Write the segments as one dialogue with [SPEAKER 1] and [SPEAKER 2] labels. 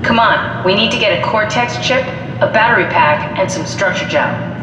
[SPEAKER 1] Come on, we need to get a Cortex chip, a battery pack, and some structure gel.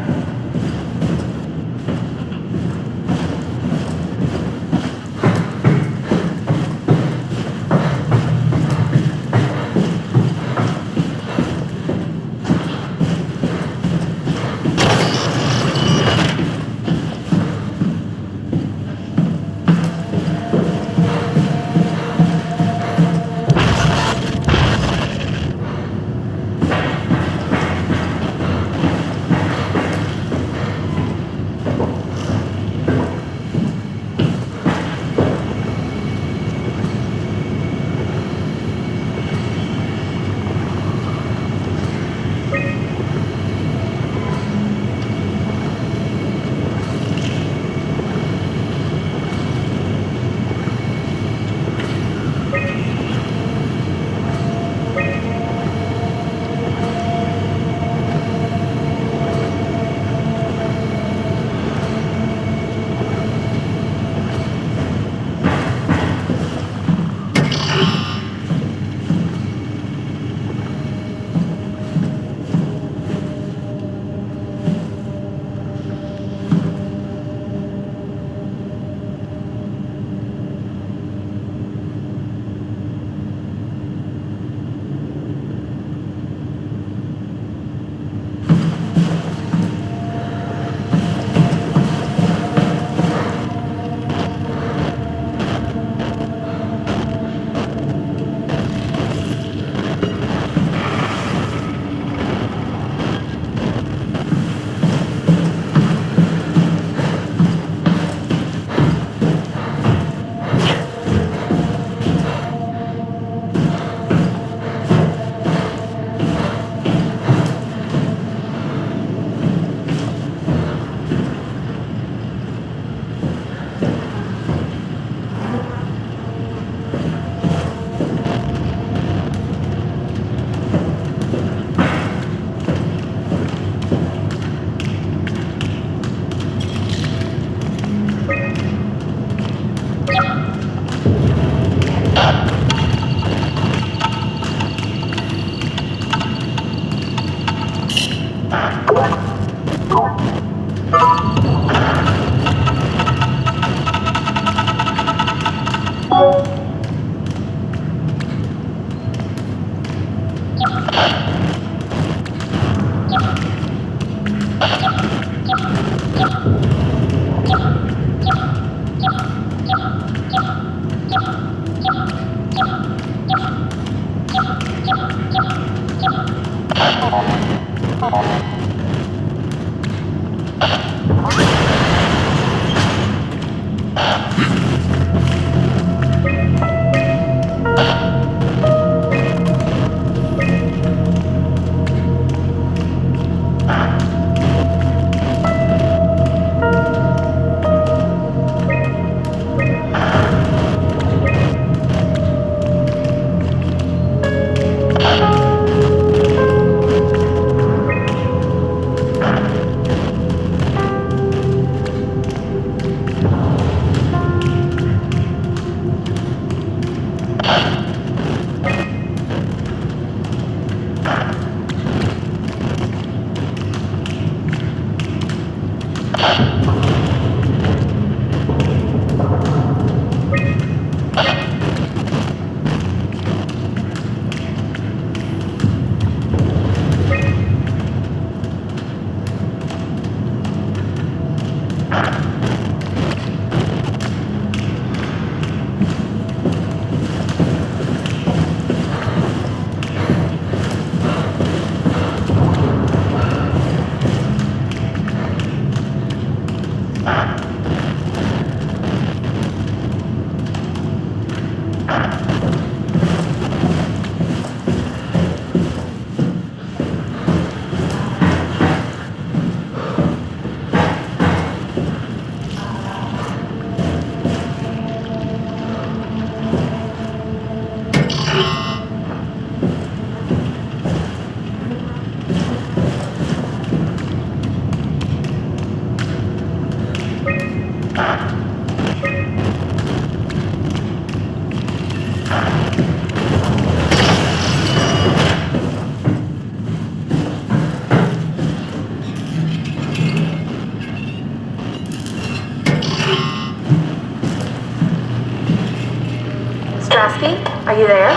[SPEAKER 2] Strasky, are you there?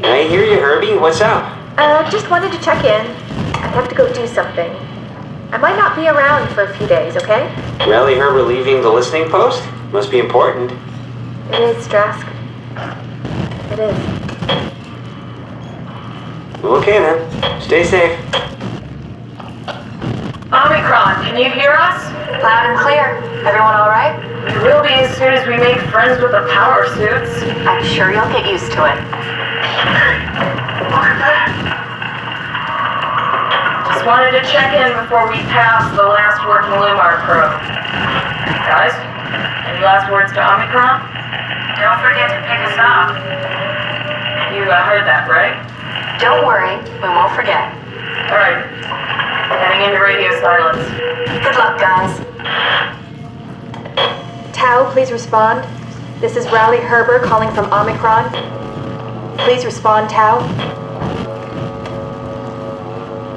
[SPEAKER 3] I hear you, Herbie. What's up?
[SPEAKER 2] Just wanted to check in. I have to go do something. I might not be around for a few days, okay?
[SPEAKER 3] Rally Herbert leaving the listening post? Must be important.
[SPEAKER 2] It is, Strask. It is.
[SPEAKER 3] Okay then. Stay safe.
[SPEAKER 1] Omicron, can you hear us?
[SPEAKER 2] Loud and clear. Everyone all right?
[SPEAKER 1] We will be as soon as we make friends with the power suits.
[SPEAKER 2] I'm sure you'll get used to it.
[SPEAKER 1] Look at that. Just wanted to check in before we pass the last working Lumar probe. Guys, any last words to Omicron? Don't forget to pick us up. You heard that, right?
[SPEAKER 2] Don't worry, we won't forget.
[SPEAKER 1] Alright. Heading into radio silence.
[SPEAKER 2] Good luck, guys. Tau, please respond. This is Rally Herber calling from Omicron. Please respond, Tau.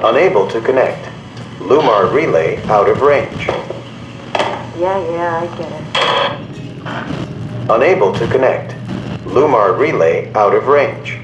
[SPEAKER 4] Unable to connect. Lumar relay out of range.
[SPEAKER 2] Yeah, I get it.
[SPEAKER 4] Unable to connect. Lumar relay out of range.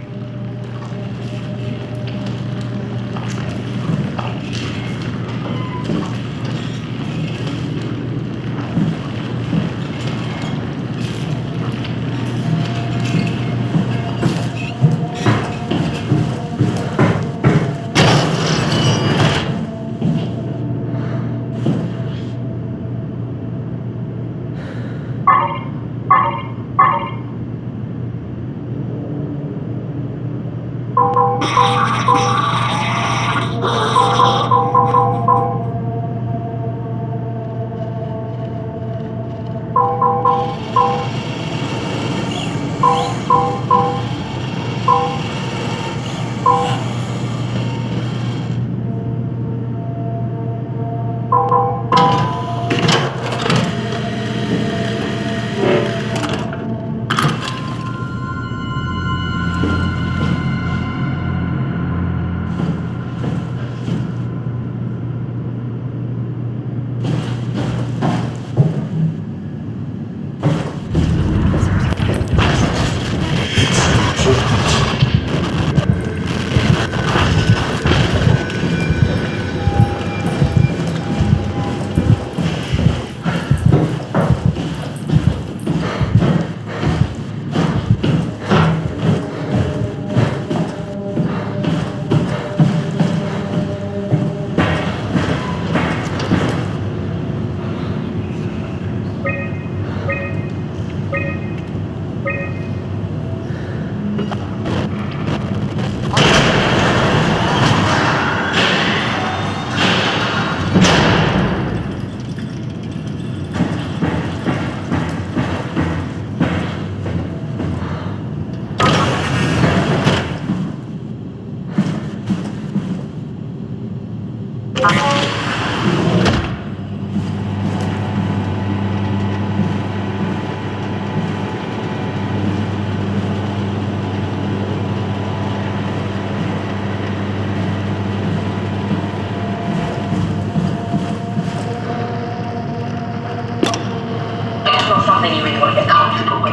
[SPEAKER 5] Something you really want to get comfortable with.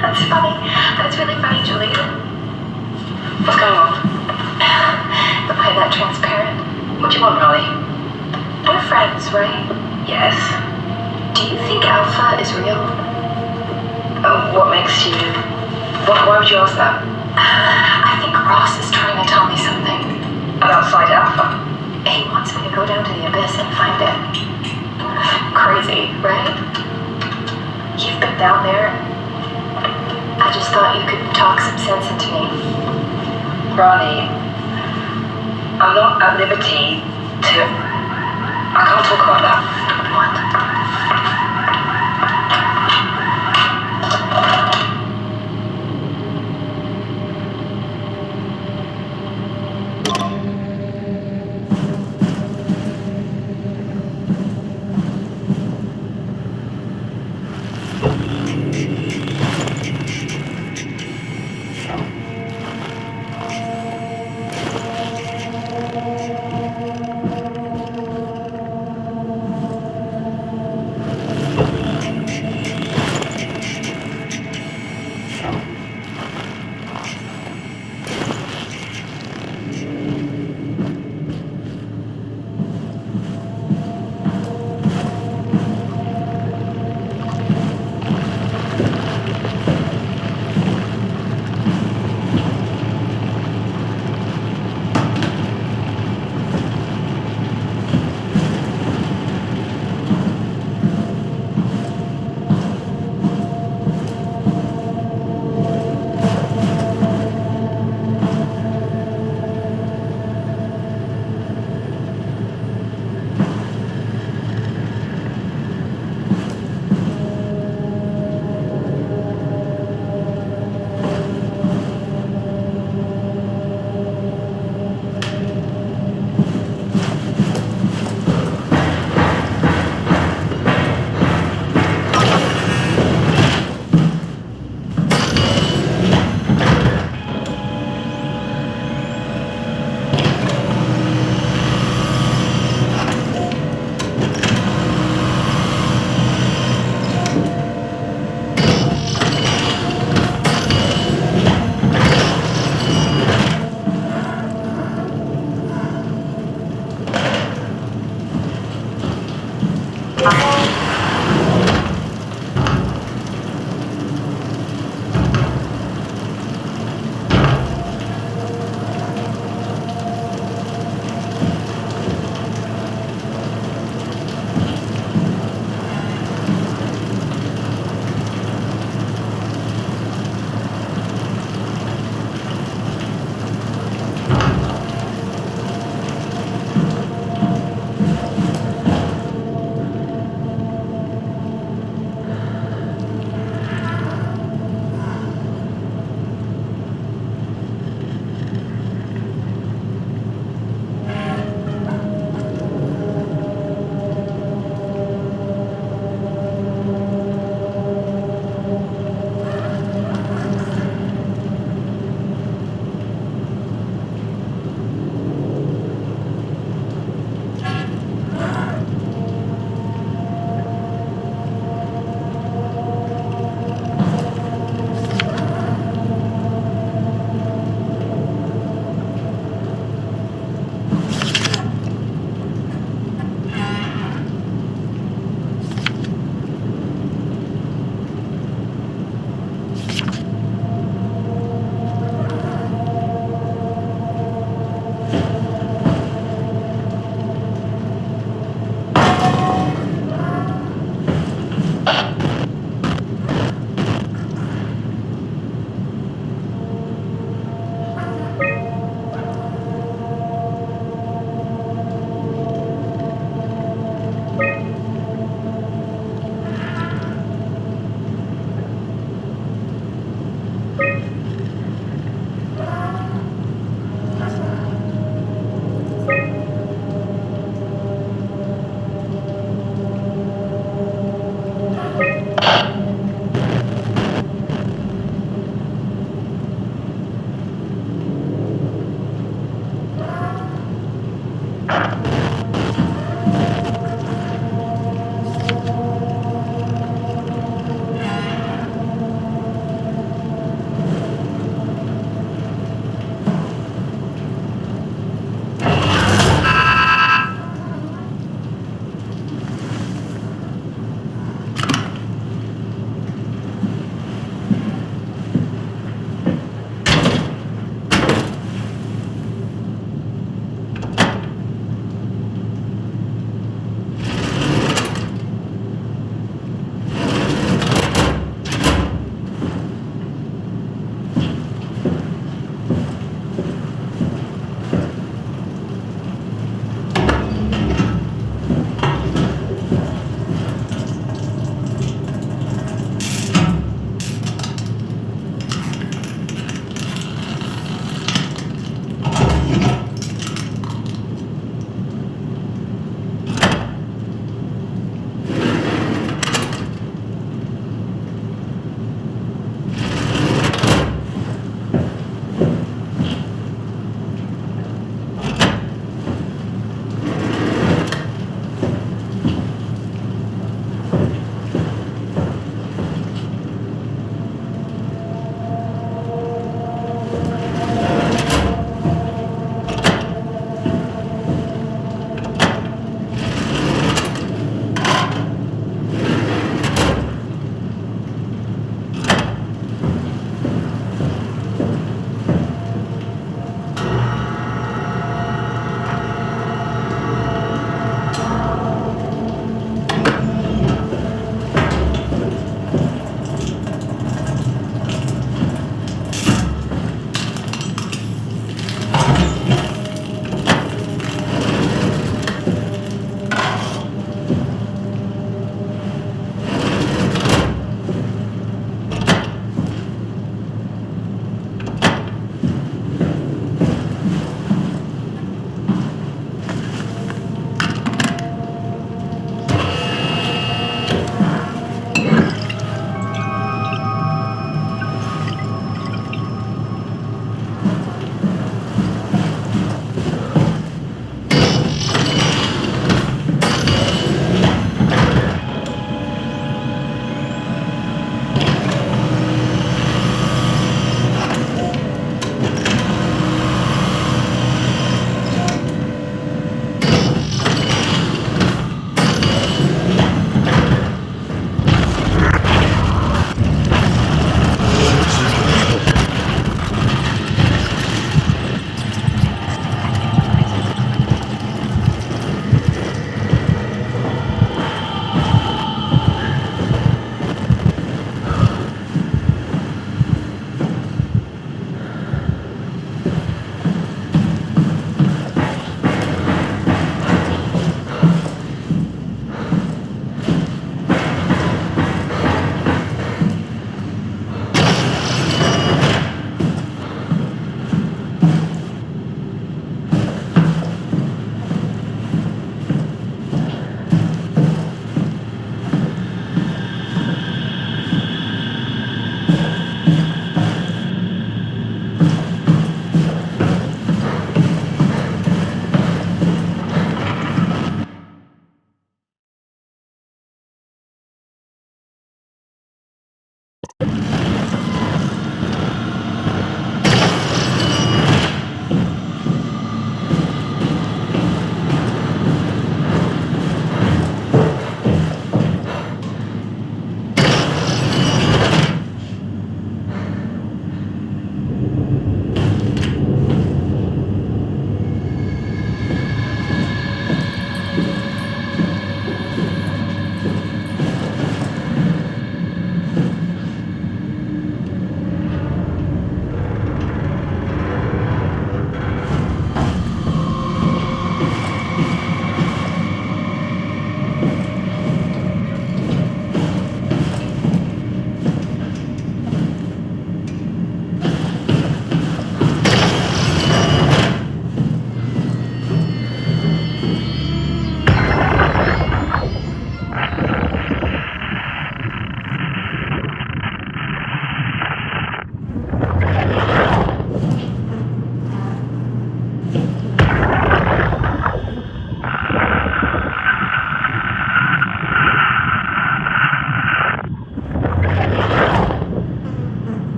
[SPEAKER 5] That's funny. That's really funny, Julie. What's going on? Don't play that transparent. What do you want, Rolly? We're friends, right? Yes. Do you think Alpha is real? What makes you... Why would you ask that? I think Ross is trying to tell me something. About Side Alpha? He wants me to go down to the Abyss and find it. Crazy, right? You've been down there. I just thought you could talk some sense into me. Ronnie, I'm not at liberty to... I can't talk about that. What?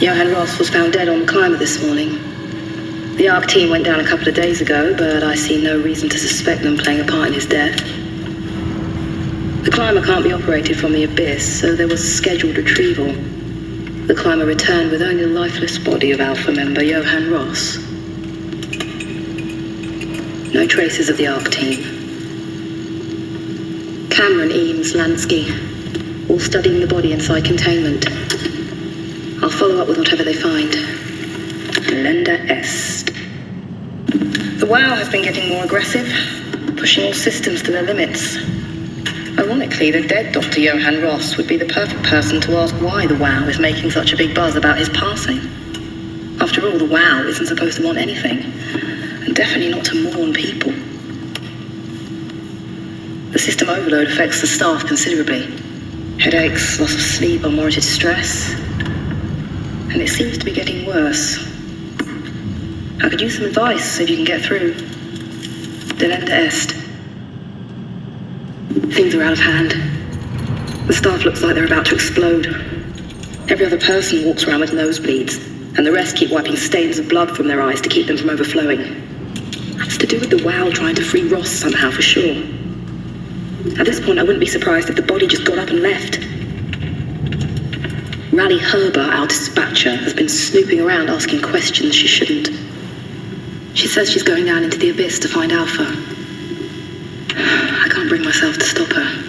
[SPEAKER 6] Johann Ross was found dead on the climber this morning. The ARC team went down a couple of days ago, but I see no reason to suspect them playing a part in his death. The climber can't be operated from the abyss, so there was a scheduled retrieval. The climber returned with only the lifeless body of Alpha member Johann Ross. No traces of the ARC team. Cameron, Eames, Lansky, all studying the body inside containment. I'll follow up with whatever they find. Lenda Est. The WOW has been getting more aggressive, pushing all systems to their limits. Ironically, the dead Dr. Johann Ross would be the perfect person to ask why the WOW is making such a big buzz about his passing. After all, the WOW isn't supposed to want anything, and definitely not to mourn people. The system overload affects the staff considerably. Headaches, loss of sleep, unwarranted stress. And it seems to be getting worse. I could use some advice if you can get through. Delenda Est. Things are out of hand. The staff looks like they're about to explode. Every other person walks around with nosebleeds. and the rest keep wiping stains of blood from their eyes to keep them from overflowing. That's to do with the WOW trying to free Ross somehow, for sure. At this point, I wouldn't be surprised if the body just got up and left. Rally Herber, our dispatcher, has been snooping around asking questions she shouldn't. She says she's going down into the abyss to find Alpha. I can't bring myself to stop her.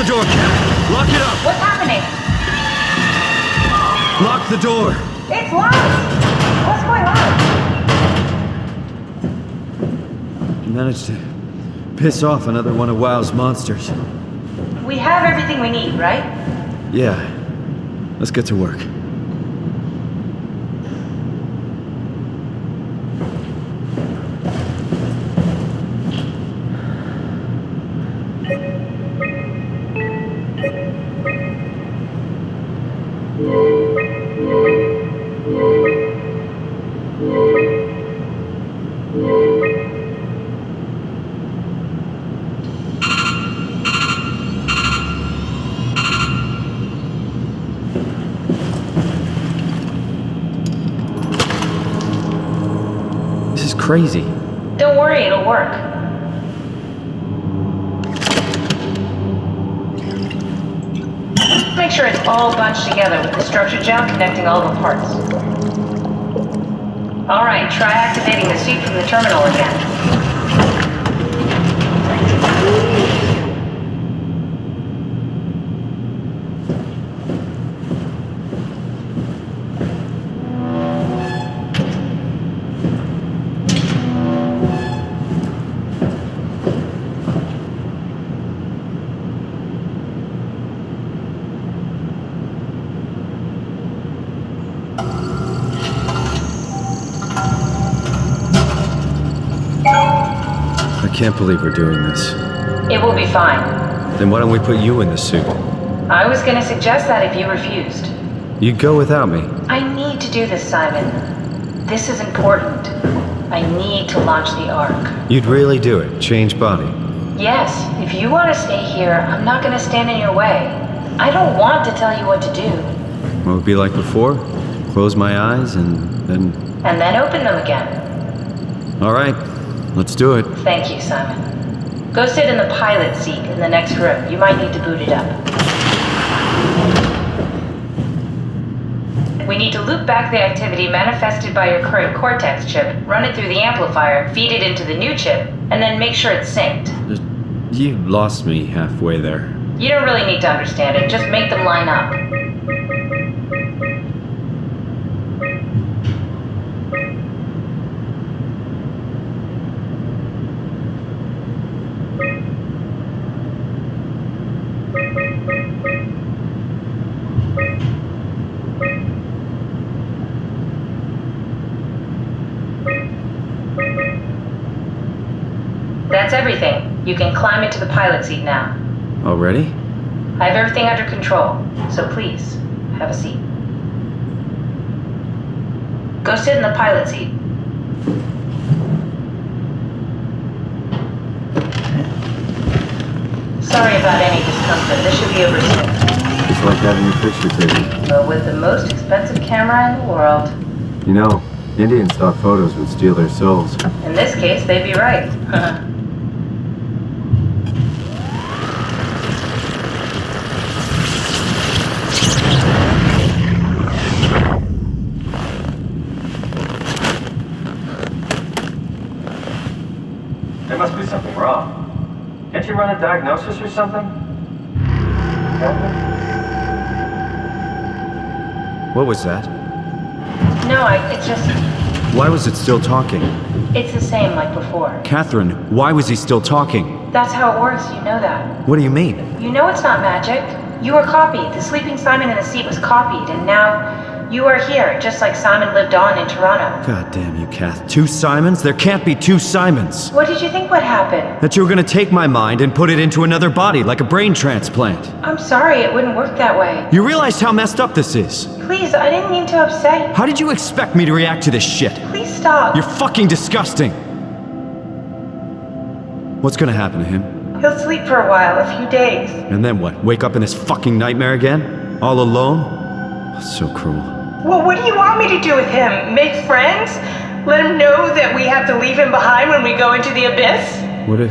[SPEAKER 7] the door, Cat. Lock it up.
[SPEAKER 1] What's happening?
[SPEAKER 7] Lock the door.
[SPEAKER 1] It's locked! What's going on?
[SPEAKER 7] You managed to piss off another one of WoW's monsters.
[SPEAKER 2] We have everything we need, right?
[SPEAKER 7] Yeah. Let's get to work. This is crazy.
[SPEAKER 2] Don't worry, it'll work. Make sure it's all bunched together with the structure gel connecting all the parts. Alright, try activating the suit from the terminal again.
[SPEAKER 7] I can't believe we're doing this.
[SPEAKER 2] It will be fine.
[SPEAKER 7] Then why don't we put you in the suit?
[SPEAKER 2] I was gonna suggest that if you refused.
[SPEAKER 7] You'd go without me.
[SPEAKER 2] I need to do this, Simon. This is important. I need to launch the Ark.
[SPEAKER 7] You'd really do it? Change body?
[SPEAKER 2] Yes, if you want to stay here, I'm not gonna stand in your way. I don't want to tell you what to do.
[SPEAKER 7] What would it be like before? Close my eyes and then...
[SPEAKER 2] And then open them again.
[SPEAKER 7] Alright, let's do it.
[SPEAKER 2] Thank you, Simon. Go sit in the pilot seat in the next room. You might need to boot it up. We need to loop back the activity manifested by your current Cortex chip, run it through the amplifier, feed it into the new chip, and then make sure it's synced.
[SPEAKER 7] You lost me halfway there.
[SPEAKER 2] You don't really need to understand it, just make them line up. That's everything. You can climb into the pilot seat now.
[SPEAKER 7] Already?
[SPEAKER 2] I have everything under control, so please, have a seat. Go sit in the pilot seat. Sorry about any discomfort. This should be over soon.
[SPEAKER 7] It's like having your picture taken.
[SPEAKER 2] But with the most expensive camera in the world.
[SPEAKER 7] You know, Indian stock photos would steal their souls.
[SPEAKER 2] In this case, they'd be right.
[SPEAKER 8] There must be something wrong. Can't you run a diagnosis or something?
[SPEAKER 7] What was that?
[SPEAKER 2] No, it's just...
[SPEAKER 7] Why was it still talking?
[SPEAKER 2] It's the same like before.
[SPEAKER 7] Catherine, why was he still talking?
[SPEAKER 2] That's how it works, you know that.
[SPEAKER 7] What do you mean?
[SPEAKER 2] You know it's not magic. You were copied. The sleeping Simon in the seat was copied, and now you are here, just like Simon lived on in Toronto.
[SPEAKER 7] God damn you, Kath. 2 Simons? There can't be 2 Simons.
[SPEAKER 2] What did you think would happen?
[SPEAKER 7] That you were gonna take my mind and put it into another body, like a brain transplant.
[SPEAKER 2] I'm sorry, it wouldn't work that way.
[SPEAKER 7] You realize how messed up this is?
[SPEAKER 2] Please, I didn't mean to upset you.
[SPEAKER 7] How did you expect me to react to this shit?
[SPEAKER 2] Please stop.
[SPEAKER 7] You're fucking disgusting. What's gonna happen to him?
[SPEAKER 2] He'll sleep for a while, a few days.
[SPEAKER 7] And then what? Wake up in this fucking nightmare again? All alone? So cruel.
[SPEAKER 2] Well, what do you want me to do with him? Make friends? Let him know that we have to leave him behind when we go into the abyss?
[SPEAKER 7] What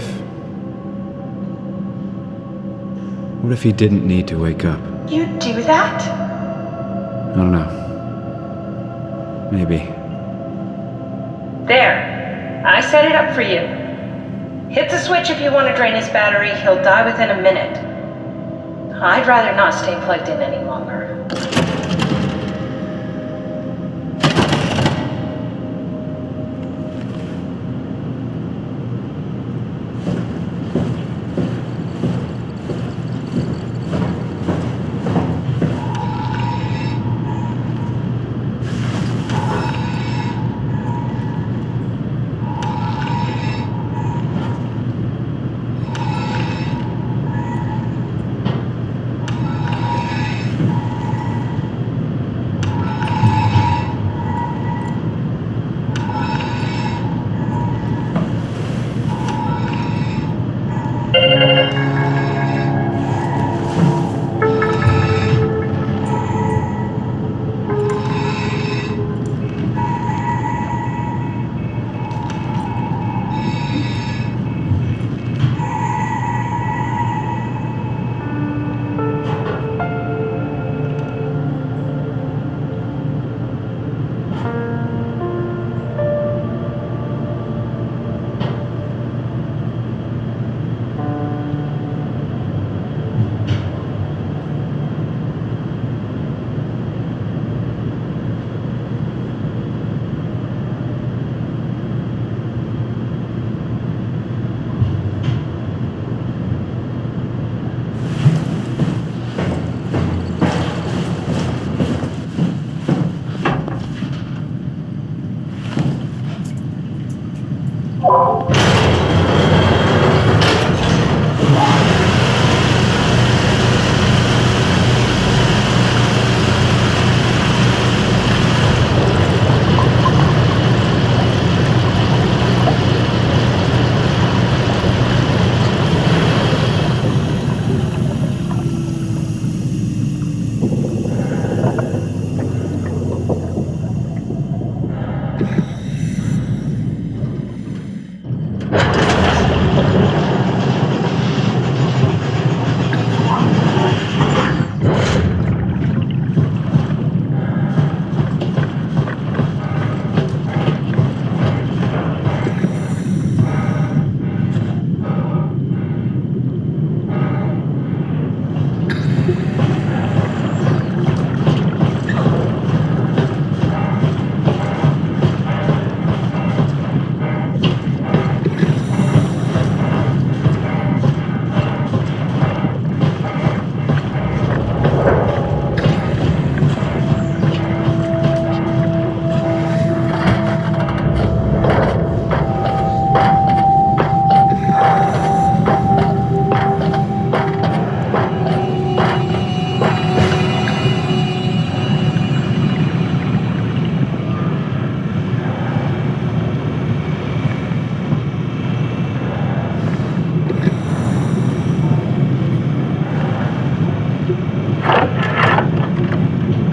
[SPEAKER 7] if he didn't need to wake up?
[SPEAKER 2] You'd do that?
[SPEAKER 7] I don't know. Maybe.
[SPEAKER 2] There. I set it up for you. Hit the switch if you want to drain his battery. He'll die within a minute. I'd rather not stay plugged in any longer.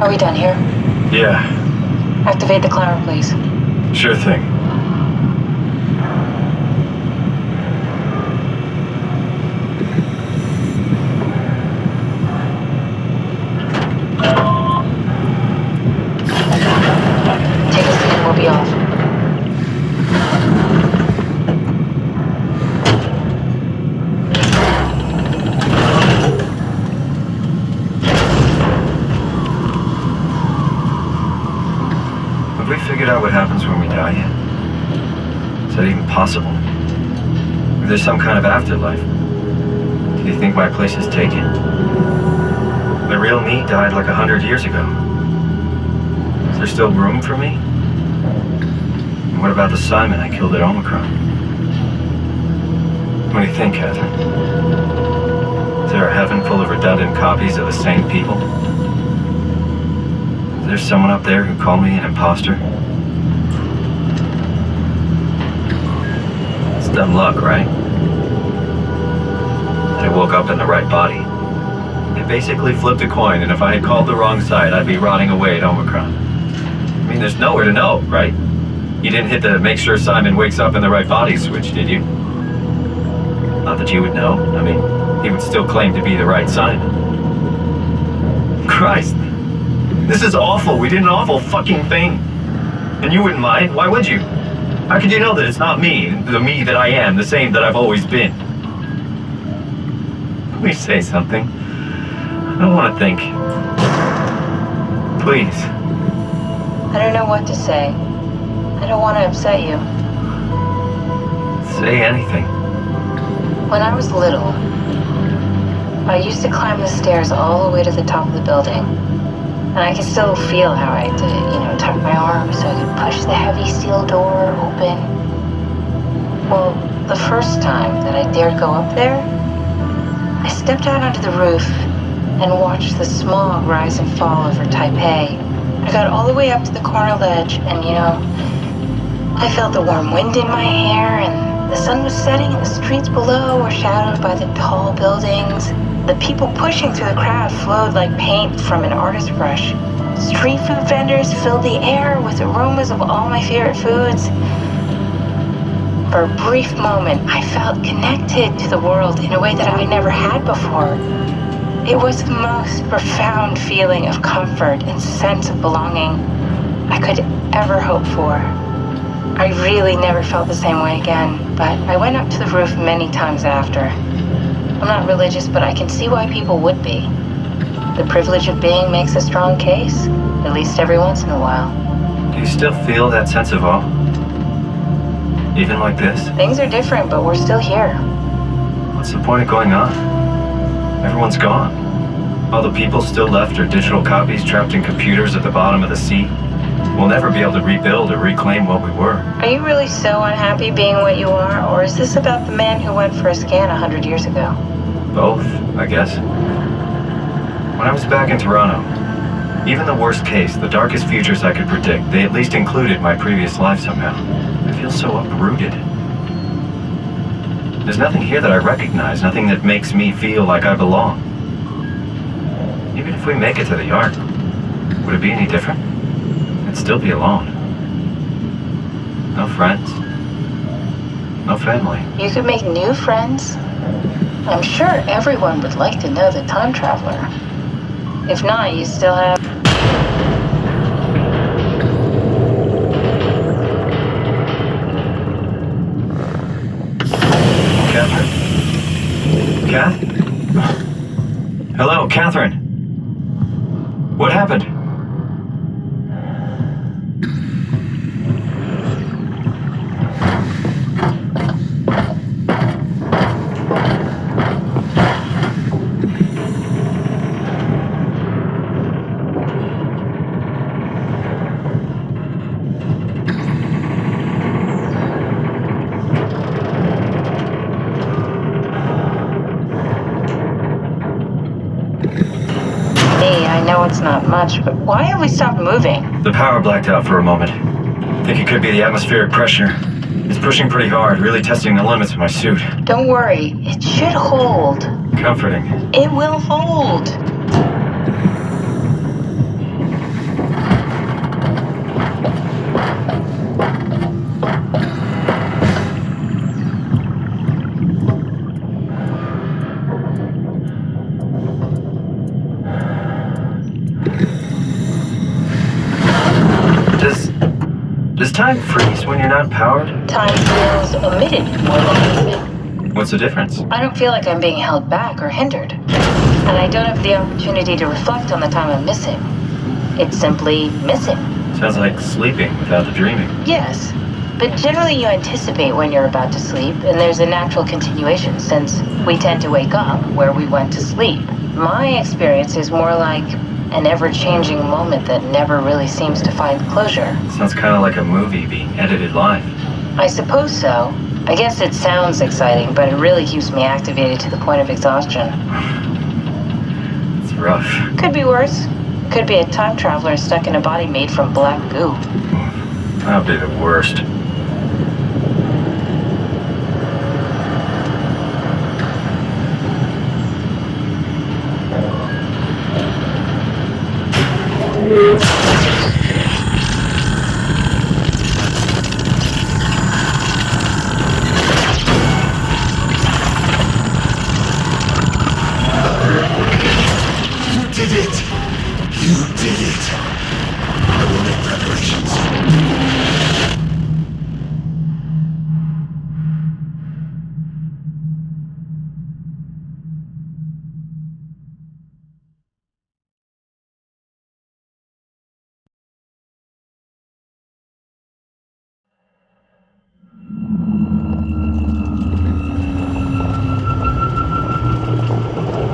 [SPEAKER 6] Are we done here?
[SPEAKER 8] Yeah,
[SPEAKER 6] Activate the climber, please.
[SPEAKER 8] sure thing.
[SPEAKER 6] Take a seat and we'll be off.
[SPEAKER 8] Have we figured out what happens when we die yet? Is that even possible? Or there's some kind of afterlife? Do you think my place is taken? The real me died like 100 years ago. Is there still room for me? And what about the Simon I killed at Omicron? What do you think, Catherine? Is there a heaven full of redundant copies of the same people? Is there someone up there who called me an imposter? It's dumb luck, right? I woke up in the right body. I basically flipped a coin, and if I had called the wrong side, I'd be rotting away at Omicron. I mean, there's nowhere to know, right? You didn't hit the make sure Simon wakes up in the right body switch, did you? Not that you would know. I mean, he would still claim to be the right Simon. Christ. This is awful. We did an awful fucking thing. And you wouldn't mind? Why would you? How could you know that it's not me, the me that I am, the same that I've always been? Please say something. I don't want to think. Please.
[SPEAKER 6] I don't know what to say. I don't want to upset you.
[SPEAKER 8] Say anything.
[SPEAKER 6] When I was little, I used to climb the stairs all the way to the top of the building. And I can still feel how I had to, tuck my arm so I could push the heavy steel door open. Well, the first time that I dared go up there, I stepped out onto the roof and watched the smog rise and fall over Taipei. I got all the way up to the corner ledge and, I felt the warm wind in my hair and the sun was setting and the streets below were shadowed by the tall buildings. The people pushing through the crowd flowed like paint from an artist's brush. Street food vendors filled the air with aromas of all my favorite foods. For a brief moment, I felt connected to the world in a way that I never had before. It was the most profound feeling of comfort and sense of belonging I could ever hope for. I really never felt the same way again, but I went up to the roof many times after. I'm not religious, but I can see why people would be. The privilege of being makes a strong case, at least every once in a while.
[SPEAKER 8] Do you still feel that sense of awe? Even like this?
[SPEAKER 6] Things are different, but we're still here.
[SPEAKER 8] What's the point of going on? Everyone's gone. All the people still left are digital copies trapped in computers at the bottom of the sea. We'll never be able to rebuild or reclaim what we were.
[SPEAKER 6] Are you really so unhappy being what you are, or is this about the man who went for a scan 100 years ago?
[SPEAKER 8] Both, I guess. When I was back in Toronto, even the worst case, the darkest futures I could predict, they at least included my previous life somehow. I feel so uprooted. There's nothing here that I recognize, nothing that makes me feel like I belong. Even if we make it to the Ark, would it be any different? I'd still be alone. No friends. No family.
[SPEAKER 6] You could make new friends. I'm sure everyone would like to know the time traveler. If not, you still have...
[SPEAKER 8] Catherine? Kath? Hello, Catherine. What happened?
[SPEAKER 6] It's not much, but why have we stopped moving?
[SPEAKER 8] The power blacked out for a moment. Think it could be the atmospheric pressure. It's pushing pretty hard, really testing the limits of my suit.
[SPEAKER 6] Don't worry, it should hold.
[SPEAKER 8] Comforting.
[SPEAKER 6] It will hold.
[SPEAKER 8] Does time freeze when you're not powered?
[SPEAKER 2] Time feels omitted more than needed.
[SPEAKER 8] What's the difference?
[SPEAKER 2] I don't feel like I'm being held back or hindered. And I don't have the opportunity to reflect on the time I'm missing. It's simply missing.
[SPEAKER 8] Sounds like sleeping without the dreaming.
[SPEAKER 2] Yes, but generally you anticipate when you're about to sleep, and there's a natural continuation since we tend to wake up where we went to sleep. My experience is more like an ever-changing moment that never really seems to find closure.
[SPEAKER 8] Sounds kind of like a movie being edited live.
[SPEAKER 2] I suppose so. I guess it sounds exciting, but it really keeps me activated to the point of exhaustion.
[SPEAKER 8] It's rough.
[SPEAKER 2] Could be worse. Could be a time traveler stuck in a body made from black goo.
[SPEAKER 8] That'd be the worst.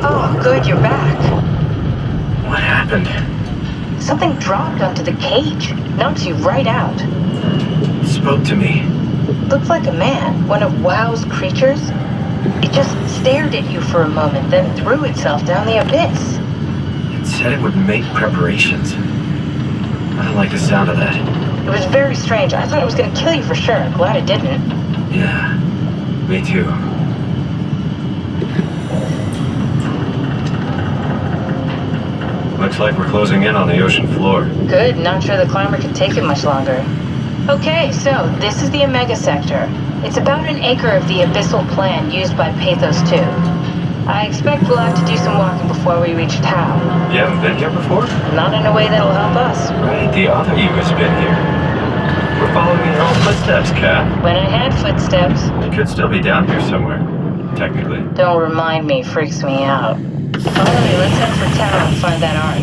[SPEAKER 2] Oh, good, you're back.
[SPEAKER 8] What happened?
[SPEAKER 2] Something dropped onto the cage. Knocks you right out.
[SPEAKER 8] It spoke to me.
[SPEAKER 2] Looked like a man, one of WoW's creatures. It just stared at you for a moment, then threw itself down the abyss.
[SPEAKER 8] It said it would make preparations. I don't like the sound of that.
[SPEAKER 2] It was very strange. I thought it was going to kill you for sure. Glad it didn't.
[SPEAKER 8] Yeah, me too. Looks like we're closing in on the ocean floor.
[SPEAKER 2] Good, not sure the climber could take it much longer. Okay, so this is the Omega Sector. It's about an acre of the abyssal plan used by Pathos 2. I expect we'll have to do some walking before we reach Tau.
[SPEAKER 8] You haven't been here before?
[SPEAKER 2] Not in a way that'll help us.
[SPEAKER 8] Right, the other you has been here. We're following your own footsteps, Kat.
[SPEAKER 2] When I had footsteps.
[SPEAKER 8] It could still be down here somewhere, technically.
[SPEAKER 2] Don't remind me, freaks me out. Finally, let's head for Tau and find that art.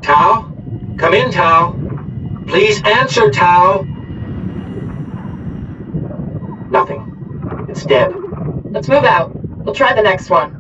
[SPEAKER 9] Tau? Come in, Tau. Please answer, Tau. Nothing. It's dead.
[SPEAKER 1] Let's move out. We'll try the next one.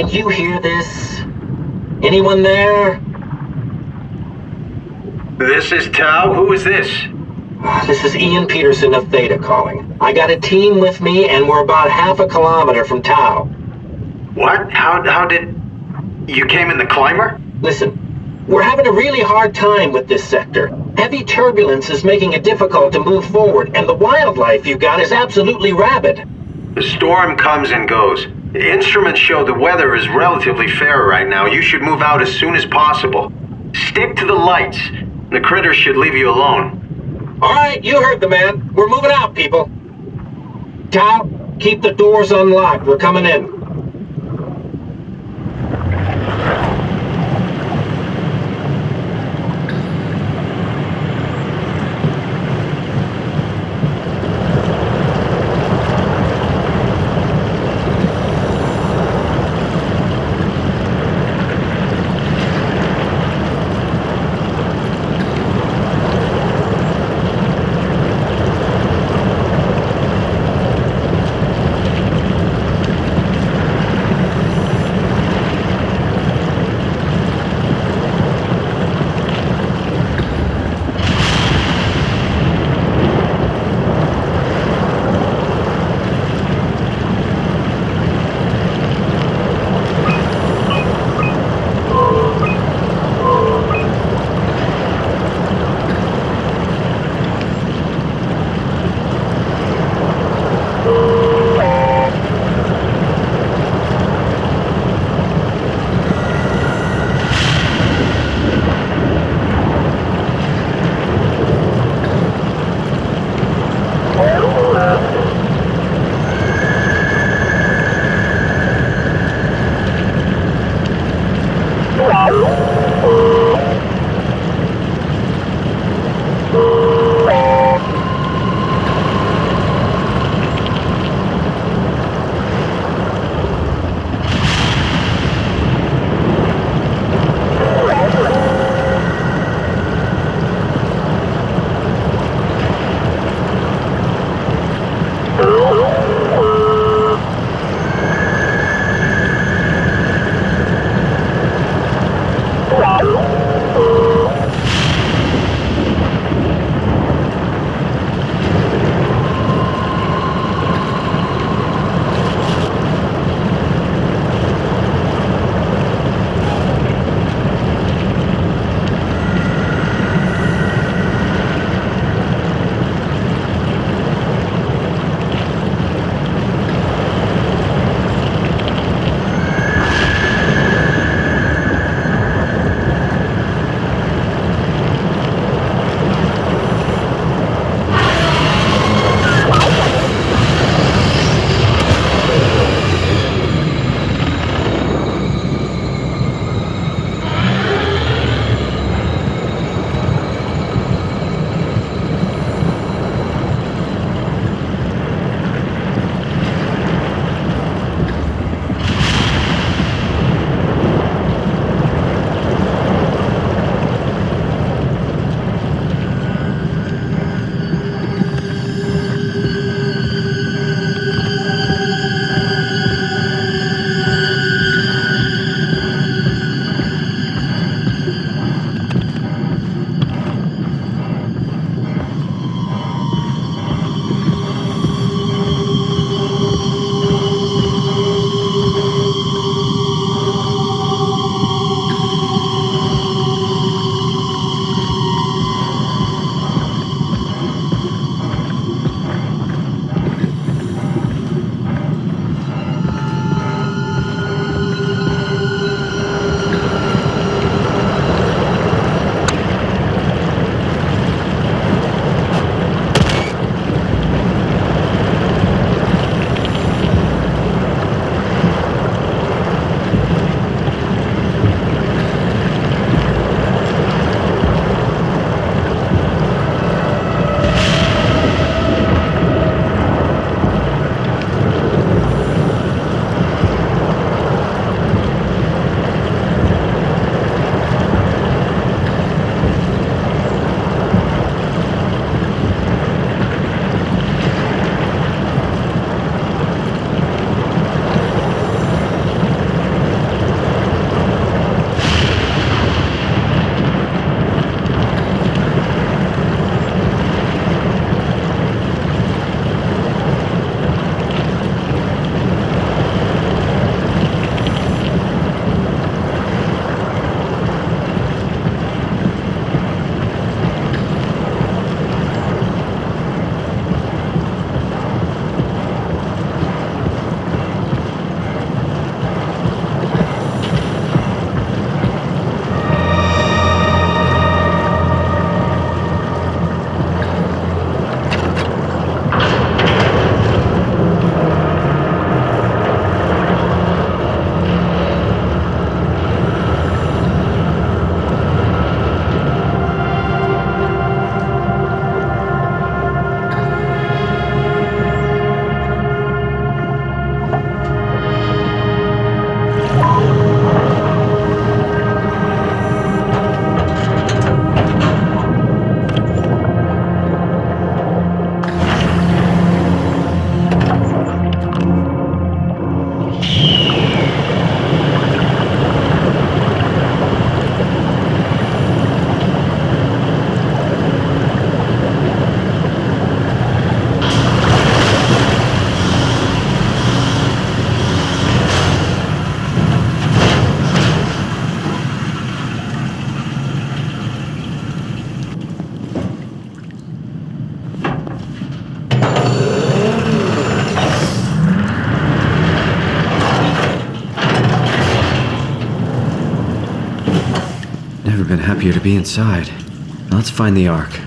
[SPEAKER 9] Can you hear this? Anyone there?
[SPEAKER 10] This is Tau. Who is this?
[SPEAKER 9] This is Ian Peterson of Theta calling. I got a team with me, and we're about half a kilometer from Tau.
[SPEAKER 10] What? How did... You came in the climber?
[SPEAKER 9] Listen, we're having a really hard time with this sector. Heavy turbulence is making it difficult to move forward, and the wildlife you got is absolutely rabid.
[SPEAKER 10] The storm comes and goes. The instruments show the weather is relatively fair right now. You should move out as soon as possible. Stick to the lights. The critters should leave you alone.
[SPEAKER 9] All right, you heard the man. We're moving out, people. Tau, keep the doors unlocked. We're coming in.
[SPEAKER 7] appear to be inside. Now let's find the Ark.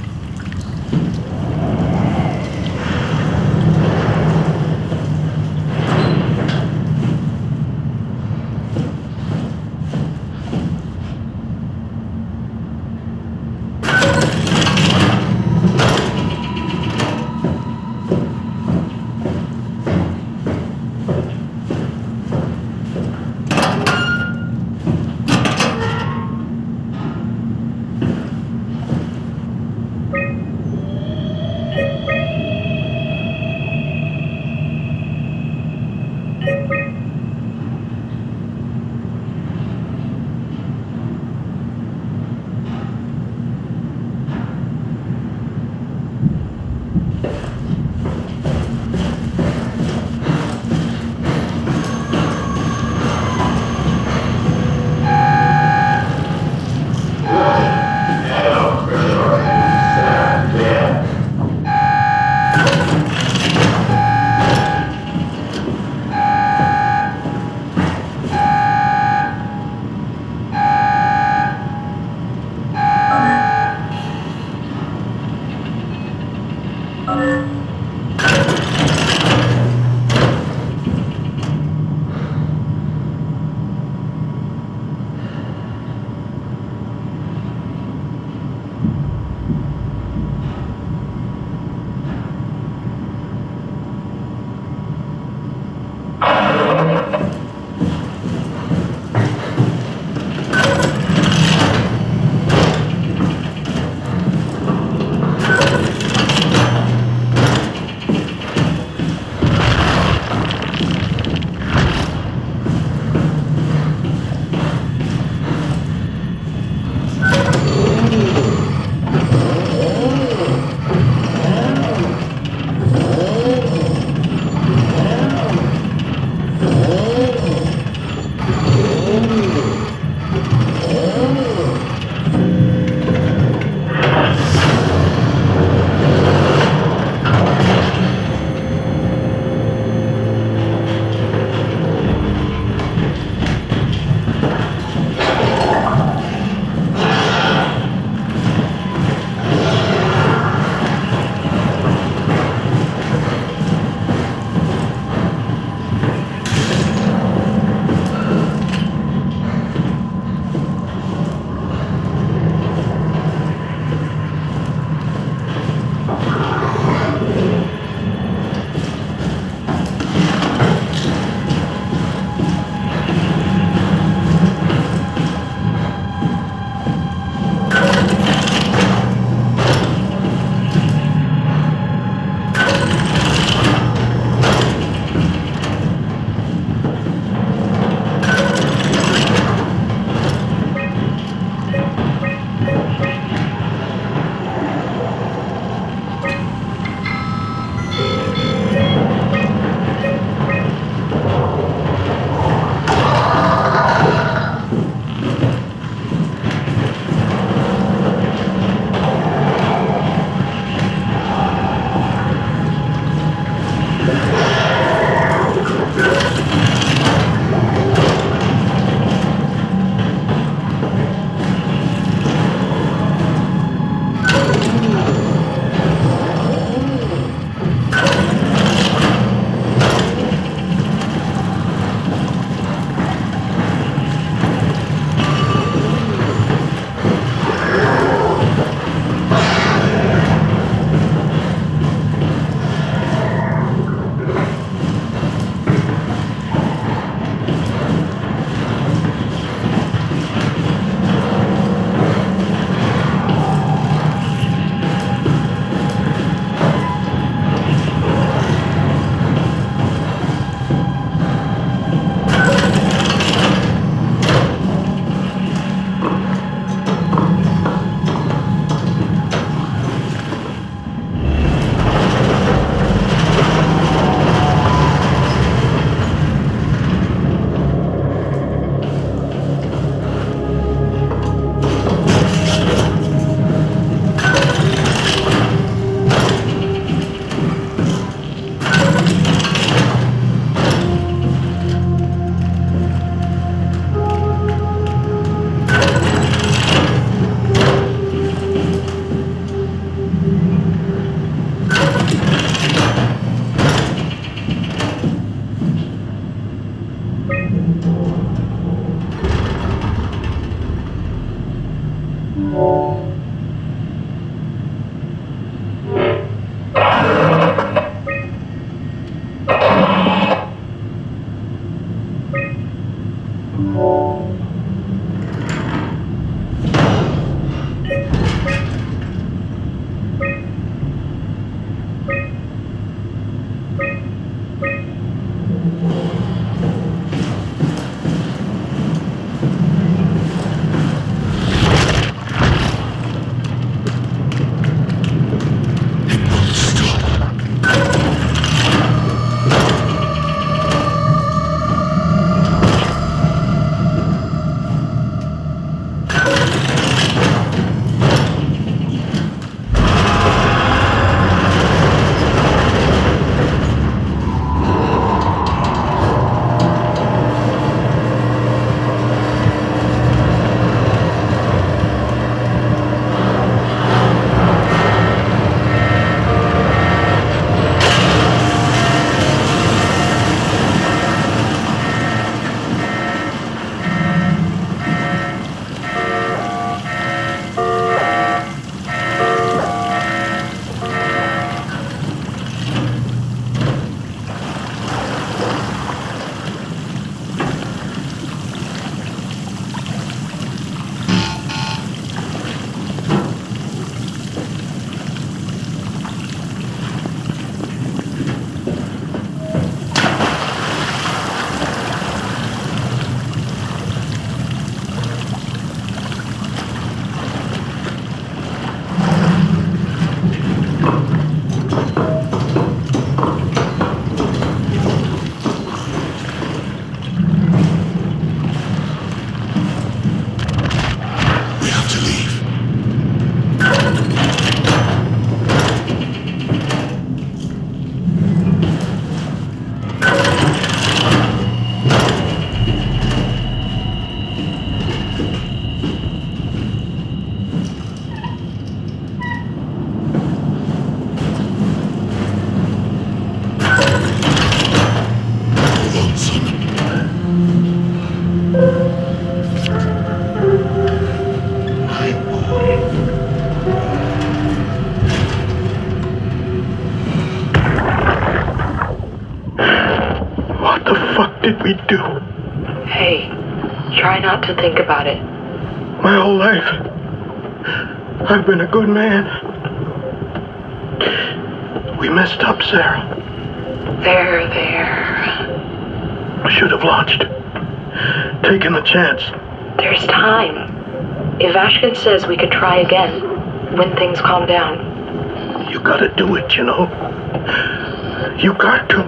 [SPEAKER 11] What the fuck did we do?
[SPEAKER 12] Hey, try not to think about it.
[SPEAKER 11] My whole life, I've been a good man. We messed up, Sarah.
[SPEAKER 12] There.
[SPEAKER 11] I should have launched. Taken the chance.
[SPEAKER 12] There's time. If Ashkin says we could try again, when things calm down.
[SPEAKER 11] You gotta do it, you know? You got to.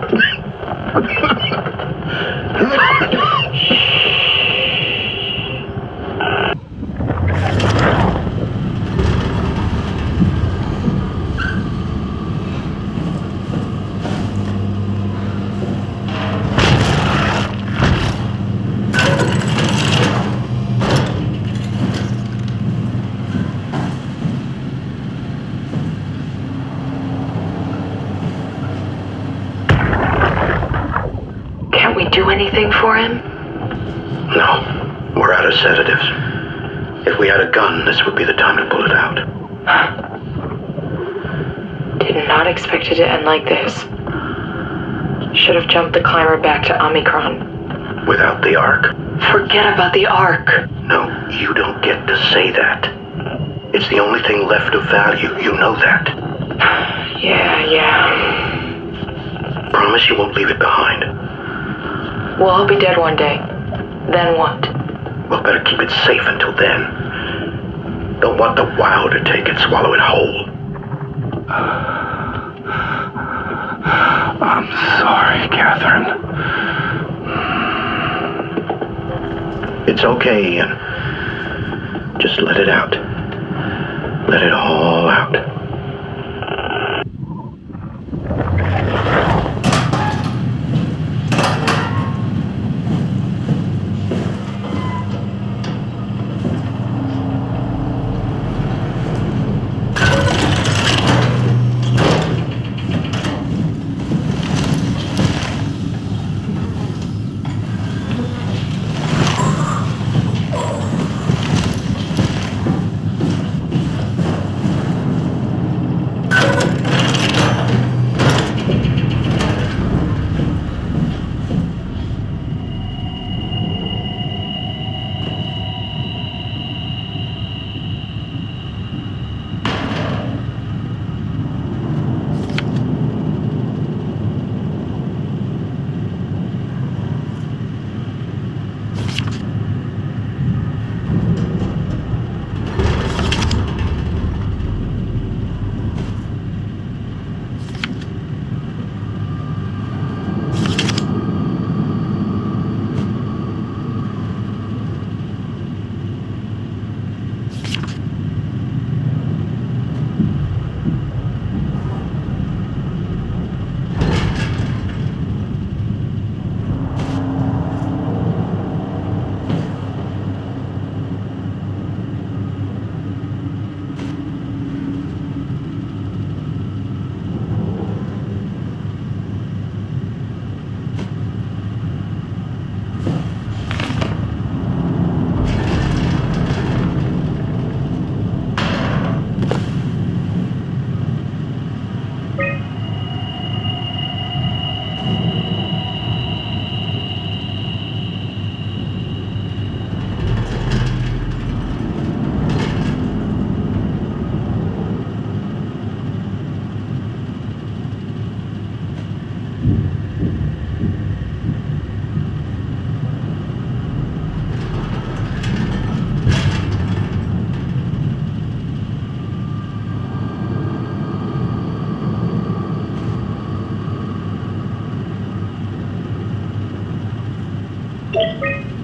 [SPEAKER 12] Can't we do anything for him?
[SPEAKER 11] No, we're out of sedatives. If we had a gun, this would be the time to pull it out.
[SPEAKER 12] Did not expect it to end like this. Should have jumped the climber back to Omicron.
[SPEAKER 11] Without the Ark?
[SPEAKER 12] Forget about the Ark.
[SPEAKER 11] No, you don't get to say that. It's the only thing left of value, you know that.
[SPEAKER 12] Yeah.
[SPEAKER 11] Promise you won't leave it behind.
[SPEAKER 12] Well, I'll be dead one day. Then what?
[SPEAKER 11] We'll better keep it safe until then. Don't want the WoW to take it, swallow it whole.
[SPEAKER 13] I'm sorry, Catherine.
[SPEAKER 11] It's okay, Ian. Just let it out. Let it all out.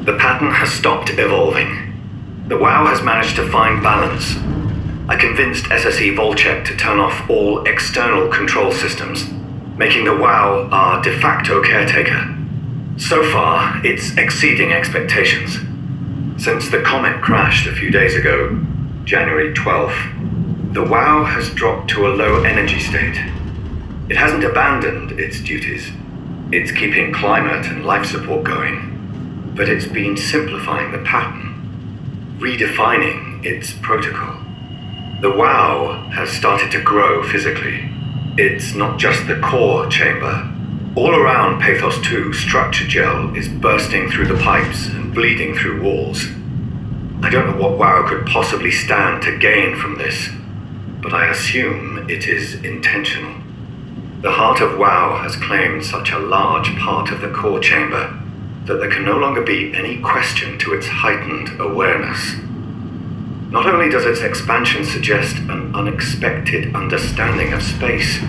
[SPEAKER 14] The pattern has stopped evolving. The WoW has managed to find balance. I convinced SSE Volcheck to turn off all external control systems, making the WoW our de facto caretaker. So far, it's exceeding expectations. Since the comet crashed a few days ago, January 12th, the WoW has dropped to a low energy state. It hasn't abandoned its duties. It's keeping climate and life support going. But it's been simplifying the pattern, redefining its protocol. The WOW has started to grow physically. It's not just the core chamber. All around Pathos 2, structure gel is bursting through the pipes and bleeding through walls. I don't know what WOW could possibly stand to gain from this, but I assume it is intentional. The heart of WOW has claimed such a large part of the core chamber that there can no longer be any question to its heightened awareness. Not only does its expansion suggest an unexpected understanding of space,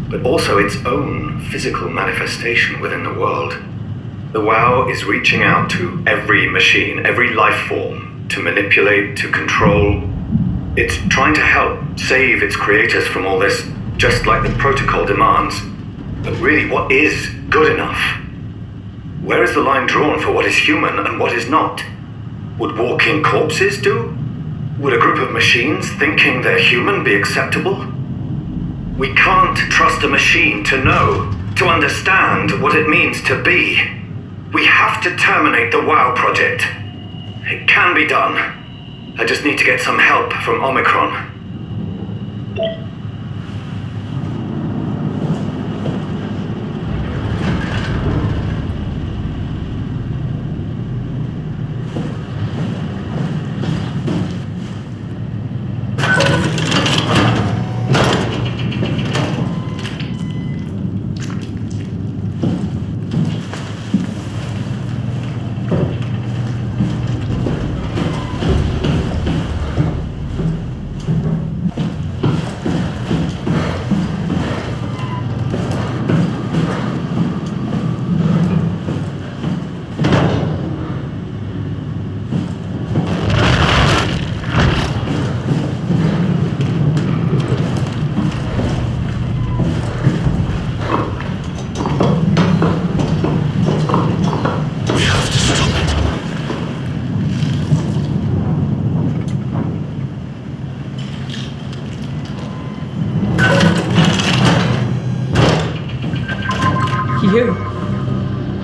[SPEAKER 14] but also its own physical manifestation within the world. The WOW is reaching out to every machine, every life form, to manipulate, to control. It's trying to help save its creators from all this, just like the protocol demands. But really, what is good enough? Where is the line drawn for what is human and what is not? Would walking corpses do? Would a group of machines thinking they're human be acceptable? We can't trust a machine to know, to understand what it means to be. We have to terminate the WOW project. It can be done. I just need to get some help from Omicron.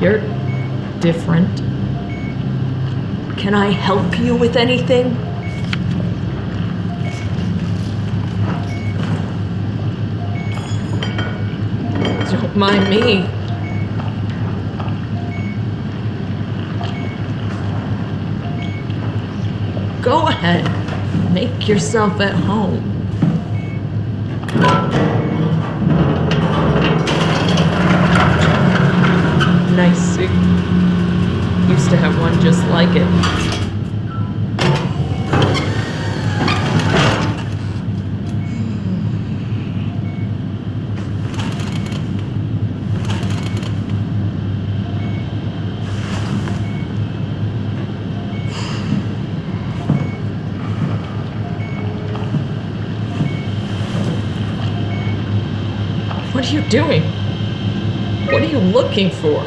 [SPEAKER 15] You're different. Can I help you with anything? Don't mind me. Go ahead. Make yourself at home. Nice suit. Used to have one just like it. What are you doing? What are you looking for?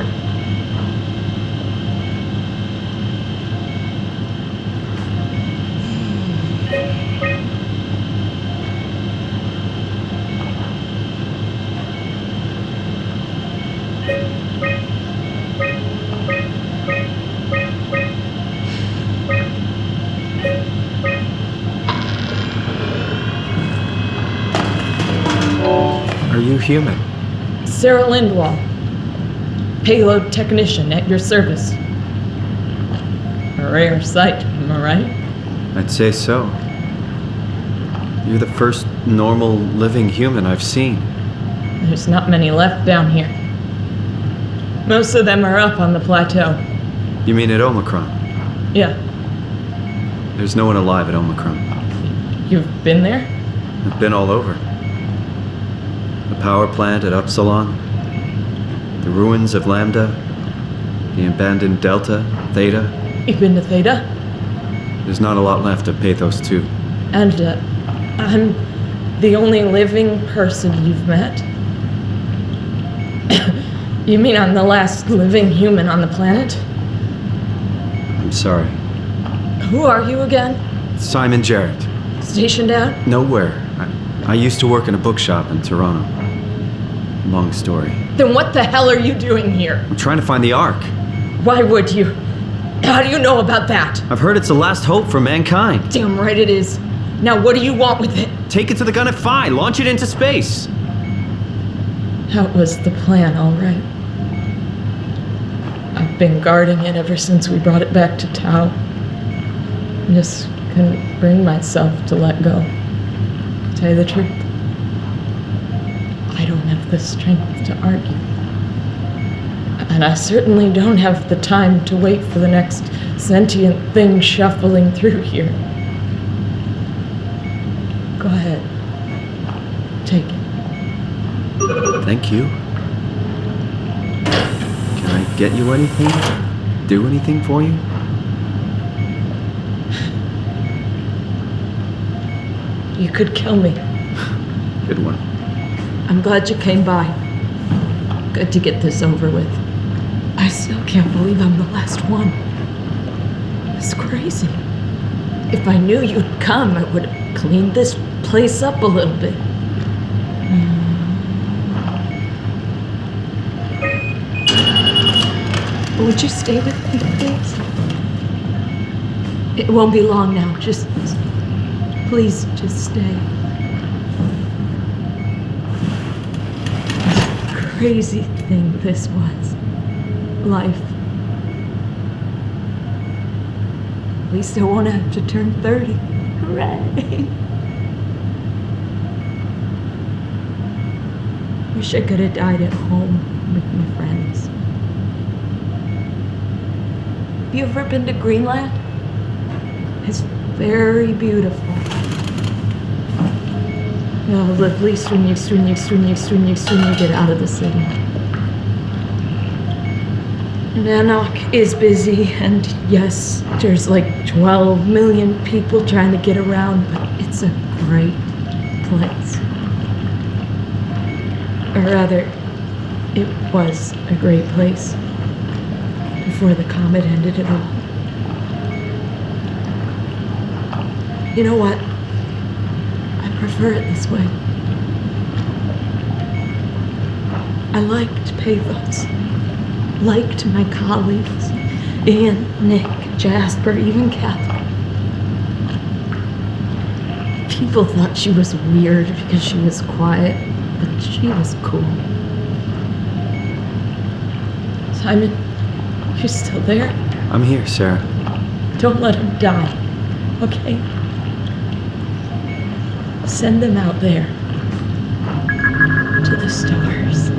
[SPEAKER 7] Are you human?
[SPEAKER 15] Sarah Lindwall, payload technician at your service. A rare sight, am I right?
[SPEAKER 7] I'd say so. You're the first normal living human I've seen.
[SPEAKER 15] There's not many left down here. Most of them are up on the plateau.
[SPEAKER 7] You mean at Omicron?
[SPEAKER 15] Yeah.
[SPEAKER 7] There's no one alive at Omicron.
[SPEAKER 15] You've been there?
[SPEAKER 7] I've been all over. The power plant at Upsilon, the ruins of Lambda, the abandoned Delta, Theta.
[SPEAKER 15] You've been to Theta?
[SPEAKER 7] There's not a lot left of Pathos 2.
[SPEAKER 15] And I'm the only living person you've met? You mean I'm the last living human on the planet?
[SPEAKER 7] I'm sorry.
[SPEAKER 15] Who are you again?
[SPEAKER 7] Simon Jarrett.
[SPEAKER 15] Stationed out?
[SPEAKER 7] Nowhere. I used to work in a bookshop in Toronto. Long story.
[SPEAKER 15] Then what the hell are you doing here?
[SPEAKER 7] I'm trying to find the Ark.
[SPEAKER 15] Why would you? How do you know about that?
[SPEAKER 7] I've heard it's the last hope for mankind.
[SPEAKER 15] Damn right it is. Now what do you want with it?
[SPEAKER 7] Take it to the Gunnet Phi. Launch it into space.
[SPEAKER 15] That was the plan, all right. I've been guarding it ever since we brought it back to Tau. I just couldn't bring myself to let go. To tell you the truth, I don't have the strength to argue. And I certainly don't have the time to wait for the next sentient thing shuffling through here. Go ahead. Take it.
[SPEAKER 7] Thank you. Can I get you anything? Do anything for you?
[SPEAKER 15] You could kill me.
[SPEAKER 7] Good one.
[SPEAKER 15] I'm glad you came by. Good to get this over with. I still can't believe I'm the last one. It's crazy. If I knew you'd come, I would have cleaned this place up a little bit. Would you stay with me, please? It won't be long now. Please, just stay. Crazy thing this was. Life. At least I won't have to turn 30. Hooray! Wish I could have died at home with my friends. Have you ever been to Greenland? It's very beautiful. Well, at least when you get out of the city. Nanook is busy, and yes, there's like 12 million people trying to get around, but it's a great place. Or rather, it was a great place before the comet ended it all. You know what? I prefer it this way. I liked Pathos. Liked my colleagues. Ian, Nick, Jasper, even Catherine. People thought she was weird because she was quiet, but she was cool. Simon, you still there?
[SPEAKER 7] I'm here, Sarah.
[SPEAKER 15] Don't let him die, okay? Send them out there to the stars.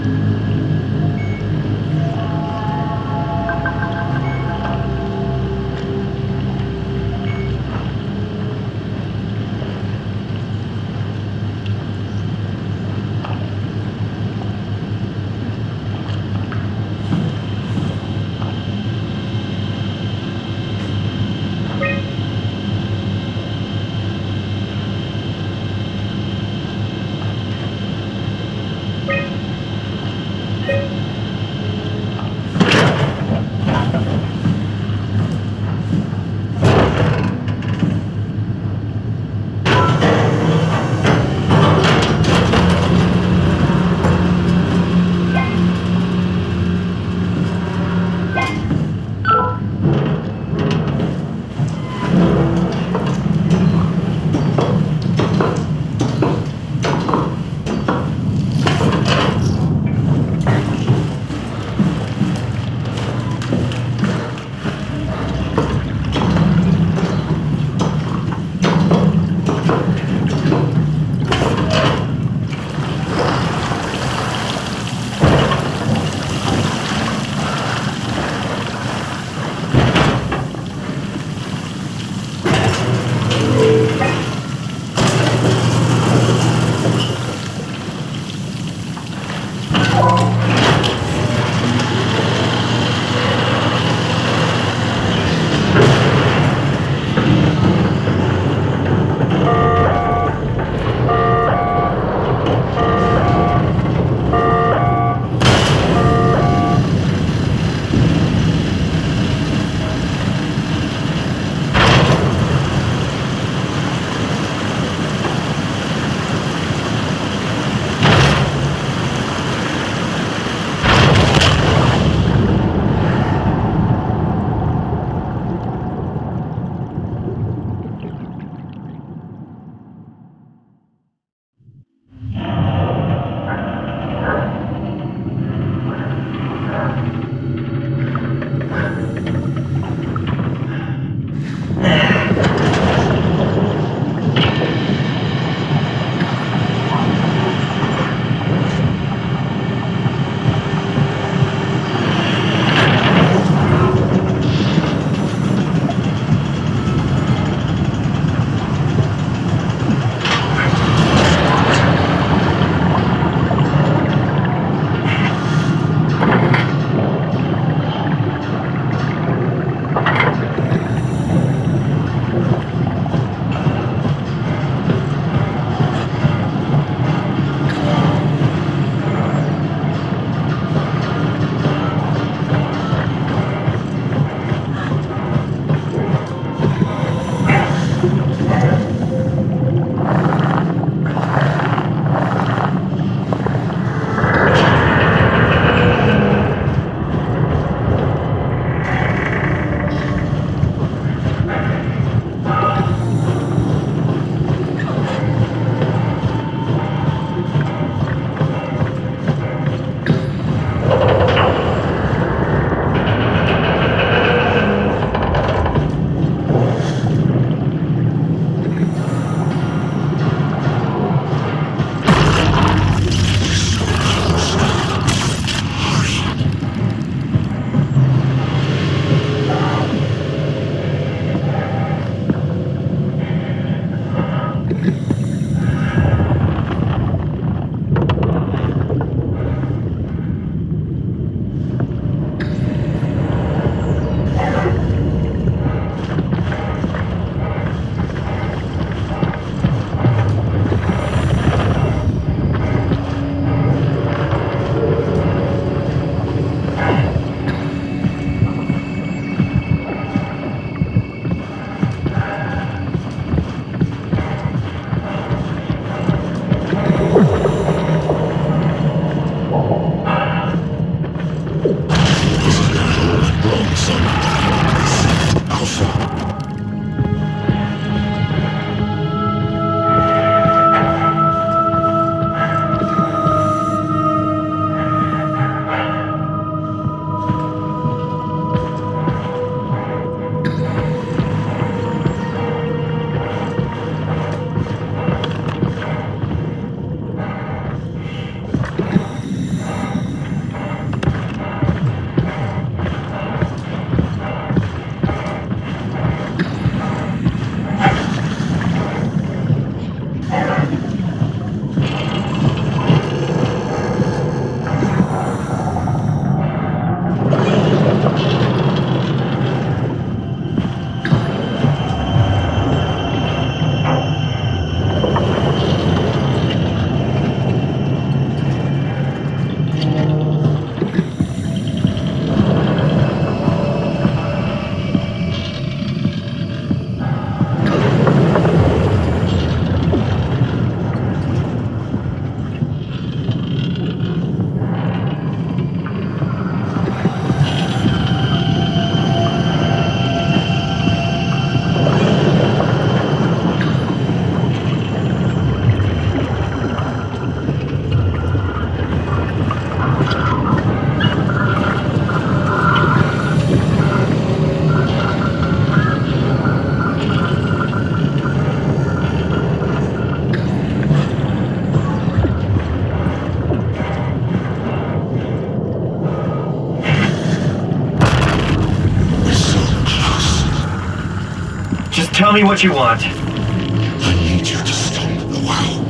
[SPEAKER 8] Tell me what you want.
[SPEAKER 13] I need you to stop the WoW.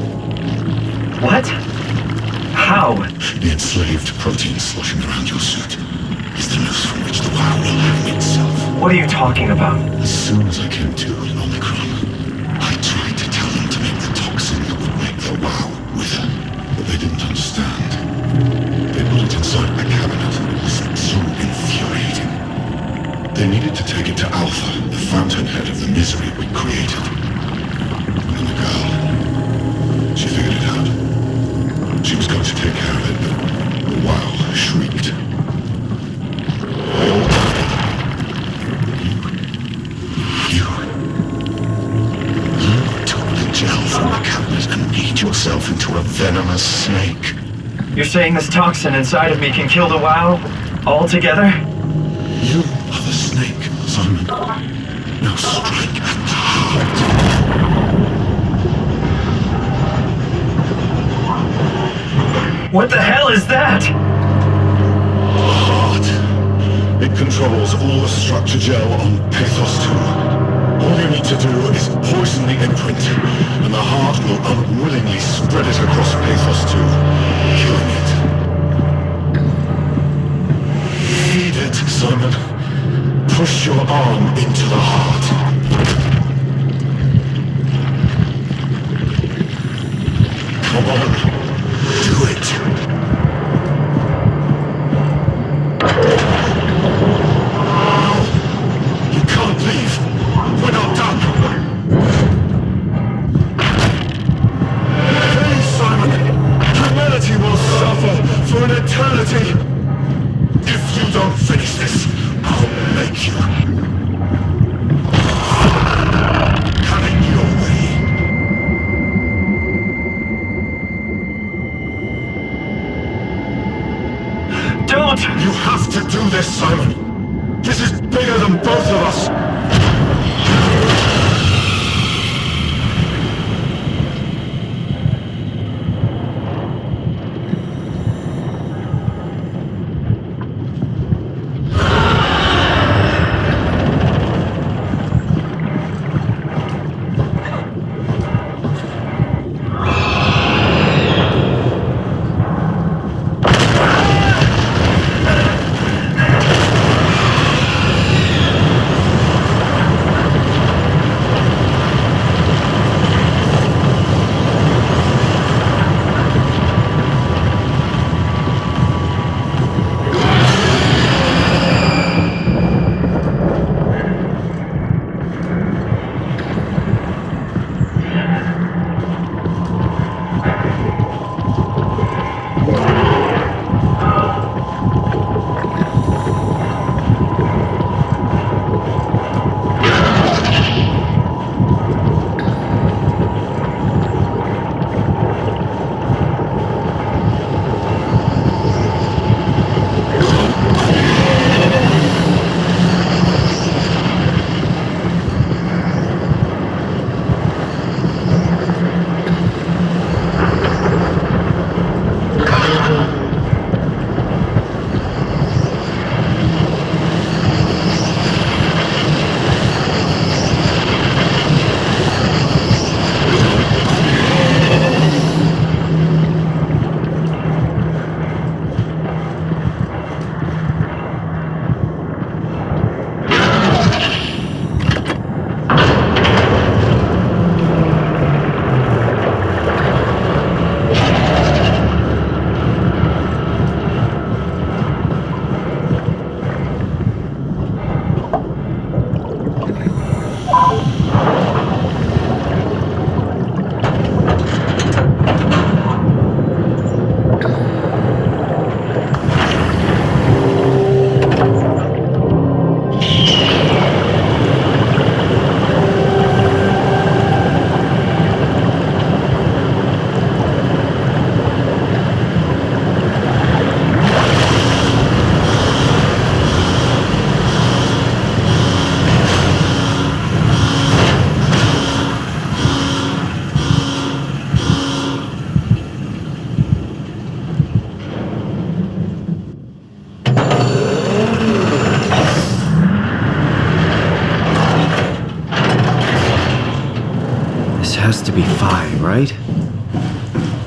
[SPEAKER 8] What? How?
[SPEAKER 13] The enslaved protein sloshing around your suit is the noose from which the WoW will hang itself.
[SPEAKER 8] What are you talking about?
[SPEAKER 13] As soon as I came to in Omicron, I tried to tell them to make the toxin that would make the WoW wither, but they didn't understand. They put it inside a cabinet. It was so infuriating. They needed to take it to Alpha, the fountainhead of the misery we created. And the girl, she figured it out. She was going to take care of it, but the WoW shrieked. They all died. You took the gel from the cabinet and made yourself into a venomous snake.
[SPEAKER 8] You're saying this toxin inside of me can kill the WoW altogether?
[SPEAKER 13] You are the snake, Simon. Now strike at the heart.
[SPEAKER 8] What the hell is that?
[SPEAKER 13] The heart. It controls all the structure gel on Pathos 2. All you need to do is poison the imprint, and the heart will unwillingly spread it across Pathos 2, killing it. Feed it, Simon. Push your arm into the heart. Come on, do it. No, you can't leave. We're not done. Please, Simon. Humanity will suffer for an eternity. If you don't finish this, I'll make you. Have it your way.
[SPEAKER 8] Don't!
[SPEAKER 13] You have to do this, Simon. This is bigger than both of us.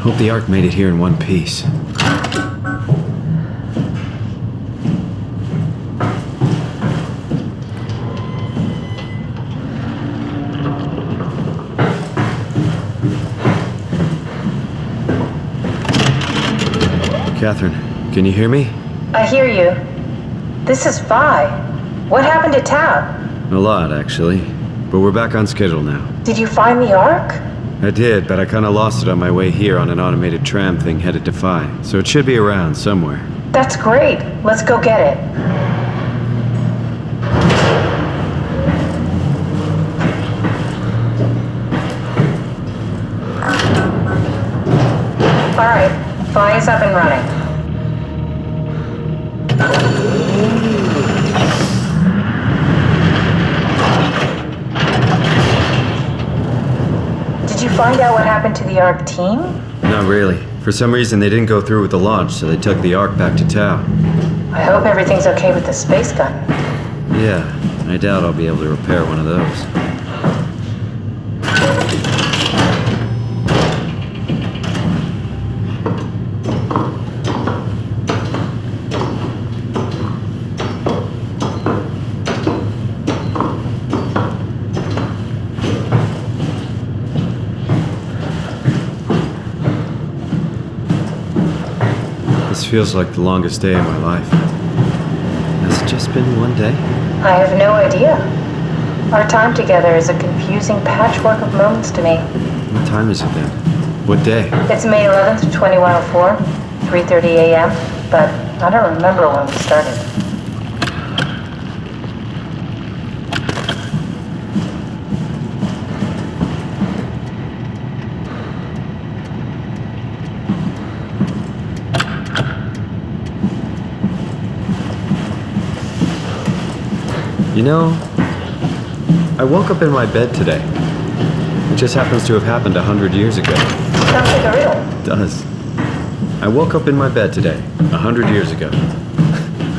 [SPEAKER 7] Hope the Ark made it here in one piece. Catherine, can you hear me?
[SPEAKER 2] I hear you. This is Vi. What happened to Tau?
[SPEAKER 7] A lot, actually. But we're back on schedule now.
[SPEAKER 2] Did you find the Ark?
[SPEAKER 7] I did, but I kinda lost it on my way here on an automated tram thing headed to Phi. So it should be around somewhere.
[SPEAKER 2] That's great. Let's go get it. All right, Phi is up and running. Did you find out what happened to the Ark team?
[SPEAKER 7] Not really. For some reason, they didn't go through with the launch, so they took the Ark back to Tau.
[SPEAKER 2] I hope everything's okay with the space gun.
[SPEAKER 7] Yeah, I doubt I'll be able to repair one of those. This feels like the longest day of my life. Has it just been one day?
[SPEAKER 2] I have no idea. Our time together is a confusing patchwork of moments to me.
[SPEAKER 7] What time is it then? What day?
[SPEAKER 2] It's May 11th, 2104, 3:30 a.m., but I don't remember when we started.
[SPEAKER 7] You know, I woke up in my bed today. It just happens to have happened 100 years ago.
[SPEAKER 2] Sounds like a riddle.
[SPEAKER 7] It does. I woke up in my bed today, 100 years ago.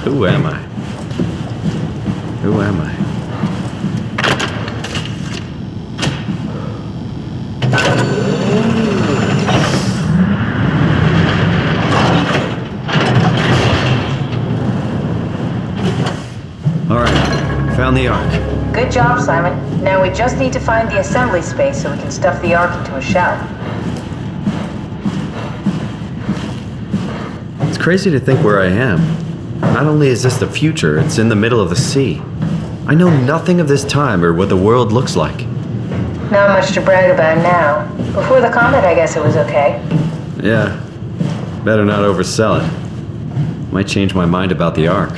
[SPEAKER 7] Who am I? Who am I? All right, found the Ark.
[SPEAKER 2] Good job, Simon. Now we just need to find the assembly space so we can stuff the Ark into a shell.
[SPEAKER 7] It's crazy to think where I am. Not only is this the future, it's in the middle of the sea. I know nothing of this time or what the world looks like.
[SPEAKER 2] Not much to brag about now. Before the comet, I guess it was okay.
[SPEAKER 7] Yeah, better not oversell it. Might change my mind about the Ark.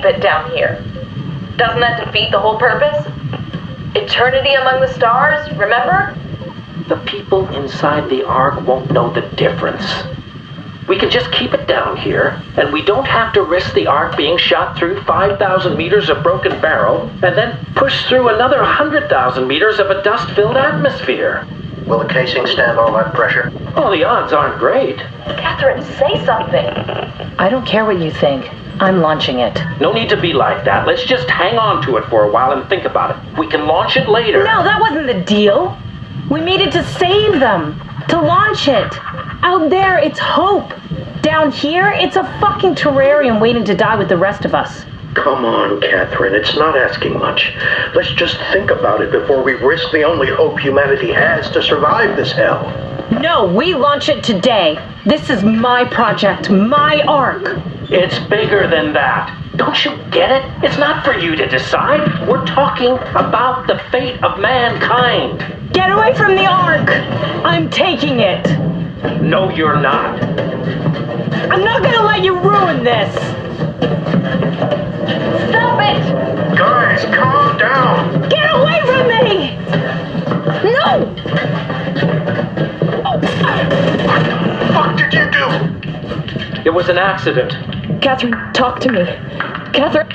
[SPEAKER 1] It down here. Doesn't that defeat the whole purpose? Eternity among the stars, remember?
[SPEAKER 9] The people inside the Ark won't know the difference. We can just keep it down here, and we don't have to risk the Ark being shot through 5,000 meters of broken barrel, and then push through another 100,000 meters of a dust-filled atmosphere.
[SPEAKER 11] Will the casing stand all that pressure?
[SPEAKER 9] Oh, the odds aren't great.
[SPEAKER 1] Catherine, say something.
[SPEAKER 2] I don't care what you think. I'm launching it.
[SPEAKER 9] No need to be like that. Let's just hang on to it for a while and think about it. We can launch it later.
[SPEAKER 16] No, that wasn't the deal. We needed to save them. To launch it. Out there, it's hope. Down here, it's a fucking terrarium waiting to die with the rest of us.
[SPEAKER 11] Come on, Catherine. It's not asking much. Let's just think about it before we risk the only hope humanity has to survive this hell.
[SPEAKER 16] No, we launch it today. This is my project, my Ark.
[SPEAKER 9] It's bigger than that. Don't you get it? It's not for you to decide. We're talking about the fate of mankind.
[SPEAKER 16] Get away from the Ark! I'm taking it.
[SPEAKER 9] No, you're not.
[SPEAKER 16] I'm not gonna let you ruin this.
[SPEAKER 1] Stop it!
[SPEAKER 11] Guys, calm down!
[SPEAKER 16] Get away from me! No!
[SPEAKER 11] What the fuck did you do?
[SPEAKER 9] It was an accident.
[SPEAKER 16] Catherine, talk to me. Catherine.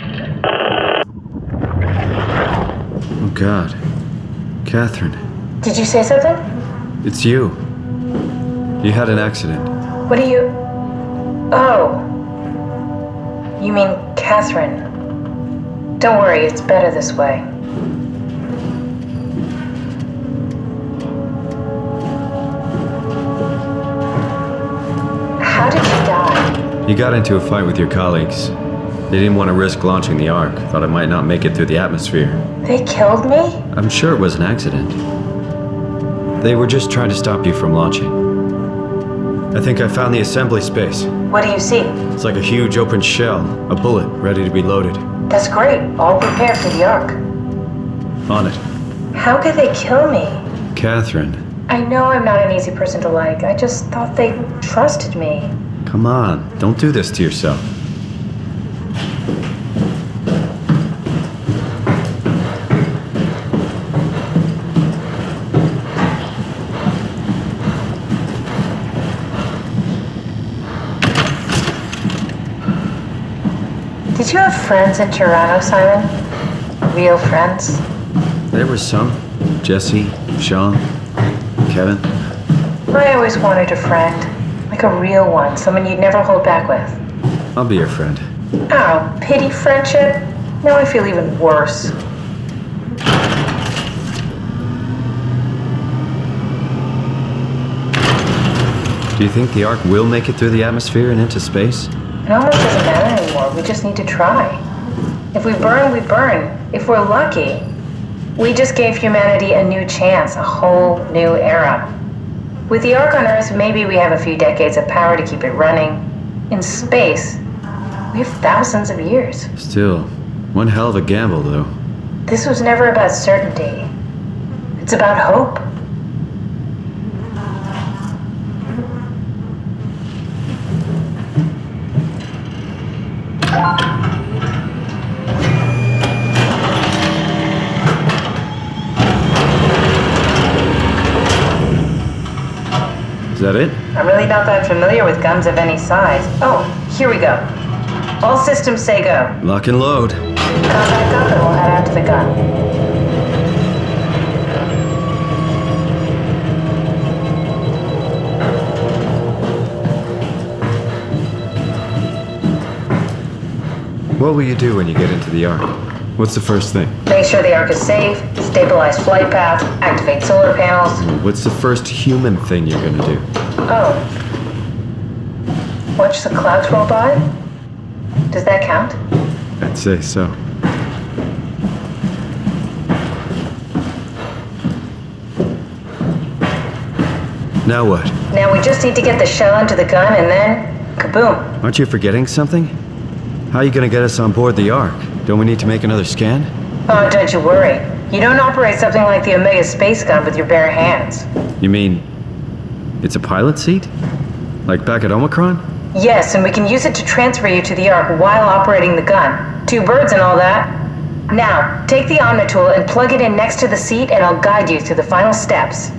[SPEAKER 7] Oh God. Catherine,
[SPEAKER 2] Did you say something?
[SPEAKER 7] it's you. You had an accident.
[SPEAKER 2] What do you... Oh. You mean Catherine. Don't worry, it's better this way. How did you die?
[SPEAKER 7] You got into a fight with your colleagues. They didn't want to risk launching the Ark. Thought it might not make it through the atmosphere.
[SPEAKER 2] They killed me?
[SPEAKER 7] I'm sure it was an accident. They were just trying to stop you from launching. I think I found the assembly space.
[SPEAKER 2] What do you see?
[SPEAKER 7] It's like a huge open shell, a bullet ready to be loaded.
[SPEAKER 2] That's great. All prepared for the Ark.
[SPEAKER 7] On it.
[SPEAKER 2] How could they kill me?
[SPEAKER 7] Catherine,
[SPEAKER 2] I know I'm not an easy person to like. I just thought they trusted me.
[SPEAKER 7] come on. Don't do this to yourself.
[SPEAKER 2] Did you have friends in Toronto, Simon? Real friends?
[SPEAKER 7] There were some. Jesse, Sean, Kevin.
[SPEAKER 2] I always wanted a friend. Like a real one. Someone you'd never hold back with.
[SPEAKER 7] I'll be your friend.
[SPEAKER 2] Oh, pity friendship? Now I feel even worse.
[SPEAKER 7] Do you think the Ark will make it through the atmosphere and into space?
[SPEAKER 2] It almost doesn't matter anymore. We just need to try. If we burn, we burn. If we're lucky, we just gave humanity a new chance, a whole new era. With the Ark on Earth, maybe we have a few decades of power to keep it running. In space, we have thousands of years.
[SPEAKER 7] Still, one hell of a gamble, though.
[SPEAKER 2] This was never about certainty. It's about hope.
[SPEAKER 7] Is that it?
[SPEAKER 2] I'm really not that familiar with guns of any size. Oh, here we go. All systems say go.
[SPEAKER 7] Lock and load.
[SPEAKER 2] Contact up and we'll head out to the gun.
[SPEAKER 7] What will you do when you get into the Ark? What's the first thing?
[SPEAKER 2] Make sure the Ark is safe, stabilize flight path, activate solar panels.
[SPEAKER 7] What's the first human thing you're gonna do?
[SPEAKER 2] Oh. Watch the clouds roll by? Does that count?
[SPEAKER 7] I'd say so. Now what?
[SPEAKER 2] Now we just need to get the shell into the gun and then, kaboom.
[SPEAKER 7] Aren't you forgetting something? How are you gonna get us on board the Ark? Don't we need to make another scan?
[SPEAKER 2] Oh, don't you worry. You don't operate something like the Omega space gun with your bare hands.
[SPEAKER 7] You mean it's a pilot seat? Like back at Omicron?
[SPEAKER 2] Yes, and we can use it to transfer you to the Ark while operating the gun. 2 birds and all that. Now, take the Omnitool and plug it in next to the seat and I'll guide you through the final steps.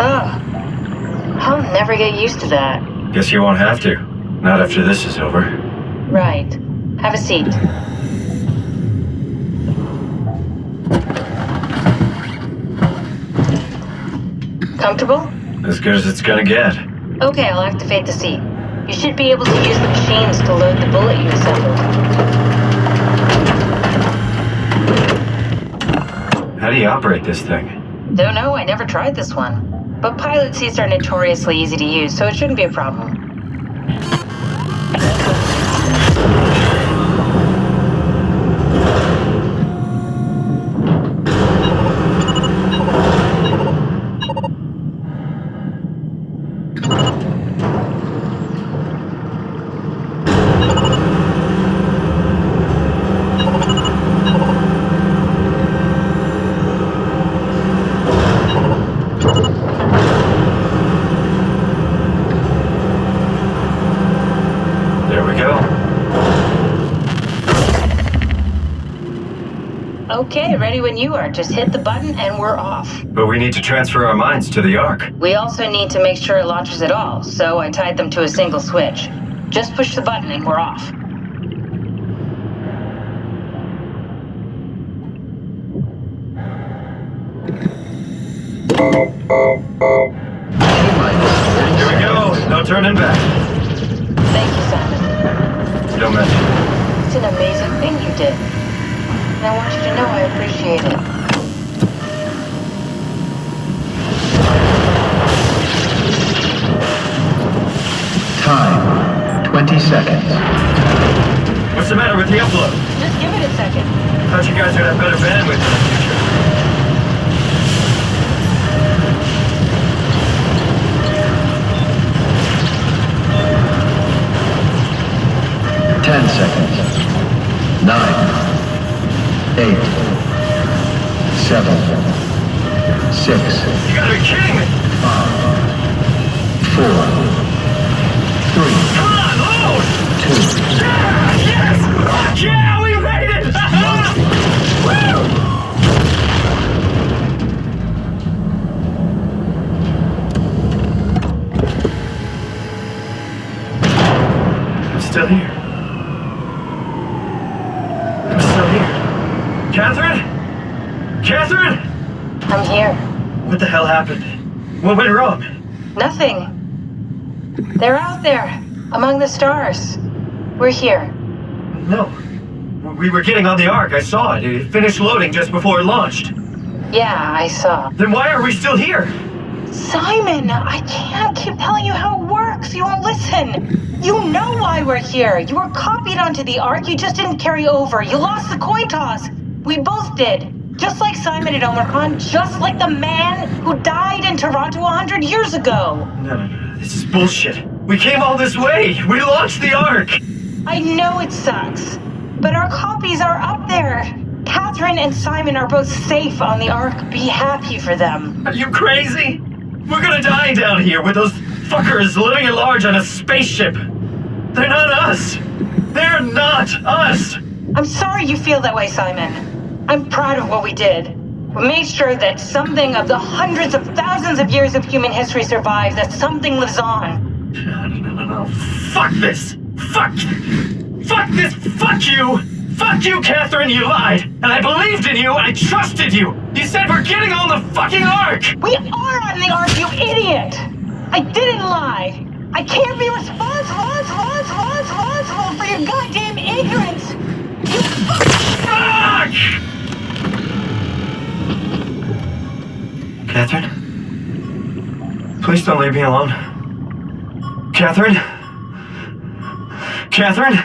[SPEAKER 2] Oh, I'll never get used to that.
[SPEAKER 8] Guess you won't have to. Not after this is over.
[SPEAKER 2] Right. Have a seat. Comfortable?
[SPEAKER 8] As good as it's gonna get.
[SPEAKER 2] Okay, I'll activate the seat. You should be able to use the machines to load the bullet you assembled.
[SPEAKER 8] How do you operate this thing?
[SPEAKER 2] Don't know, I never tried this one. But pilot seats are notoriously easy to use, so it shouldn't be a problem.
[SPEAKER 8] There we go.
[SPEAKER 2] Okay, ready when you are. Just hit the button and we're off.
[SPEAKER 8] But we need to transfer our minds to the Ark.
[SPEAKER 2] We also need to make sure it launches at all, so I tied them to a single switch. Just push the button and we're off.
[SPEAKER 8] Here we go. No turning back.
[SPEAKER 2] Thank you, Simon.
[SPEAKER 8] Don't mention it.
[SPEAKER 2] It's an amazing thing you did. And I want you to know I appreciate it.
[SPEAKER 11] Time, 20 seconds.
[SPEAKER 8] What's the matter with the upload?
[SPEAKER 2] Just give it a second.
[SPEAKER 8] Thought you guys would have better bandwidth in the future.
[SPEAKER 11] Seconds. 9, 8, 7, 6.
[SPEAKER 8] You gotta be kidding me!
[SPEAKER 11] 5, 4, 3.
[SPEAKER 8] Come on, load!
[SPEAKER 11] 2.
[SPEAKER 8] Yeah! Yes! Fuck yeah! We made it! Woo! I'm still here. Catherine? Catherine?
[SPEAKER 2] I'm here.
[SPEAKER 8] What the hell happened? What went wrong?
[SPEAKER 2] Nothing. They're out there, among the stars. We're here.
[SPEAKER 8] No. We were getting on the Ark. I saw it. It finished loading just before it launched.
[SPEAKER 2] Yeah, I saw.
[SPEAKER 8] Then why are we still here?
[SPEAKER 2] Simon, I can't keep telling you how it works. You won't listen. You know why we're here. You were copied onto the Ark. You just didn't carry over. You lost the coin toss. We both did. Just like Simon at Omicron, just like the man who died in Toronto 100 years ago.
[SPEAKER 8] No. This is bullshit. We came all this way. We launched the Ark.
[SPEAKER 2] I know it sucks, but our copies are up there. Catherine and Simon are both safe on the Ark. Be happy for them.
[SPEAKER 8] Are you crazy? We're gonna die down here with those fuckers living at large on a spaceship. They're not us. They're not us.
[SPEAKER 2] I'm sorry you feel that way, Simon. I'm proud of what we did. We made sure that something of the hundreds of thousands of years of human history survives, that something lives on.
[SPEAKER 8] No. Fuck this. Fuck this. Fuck you. Fuck you, Catherine. You lied. And I believed in you. I trusted you. You said we're getting on the fucking Ark.
[SPEAKER 2] We are on the Ark, you idiot. I didn't lie. I can't be responsible for your goddamn ignorance. You
[SPEAKER 8] fuck! Catherine? Please don't leave me alone. Catherine? Catherine?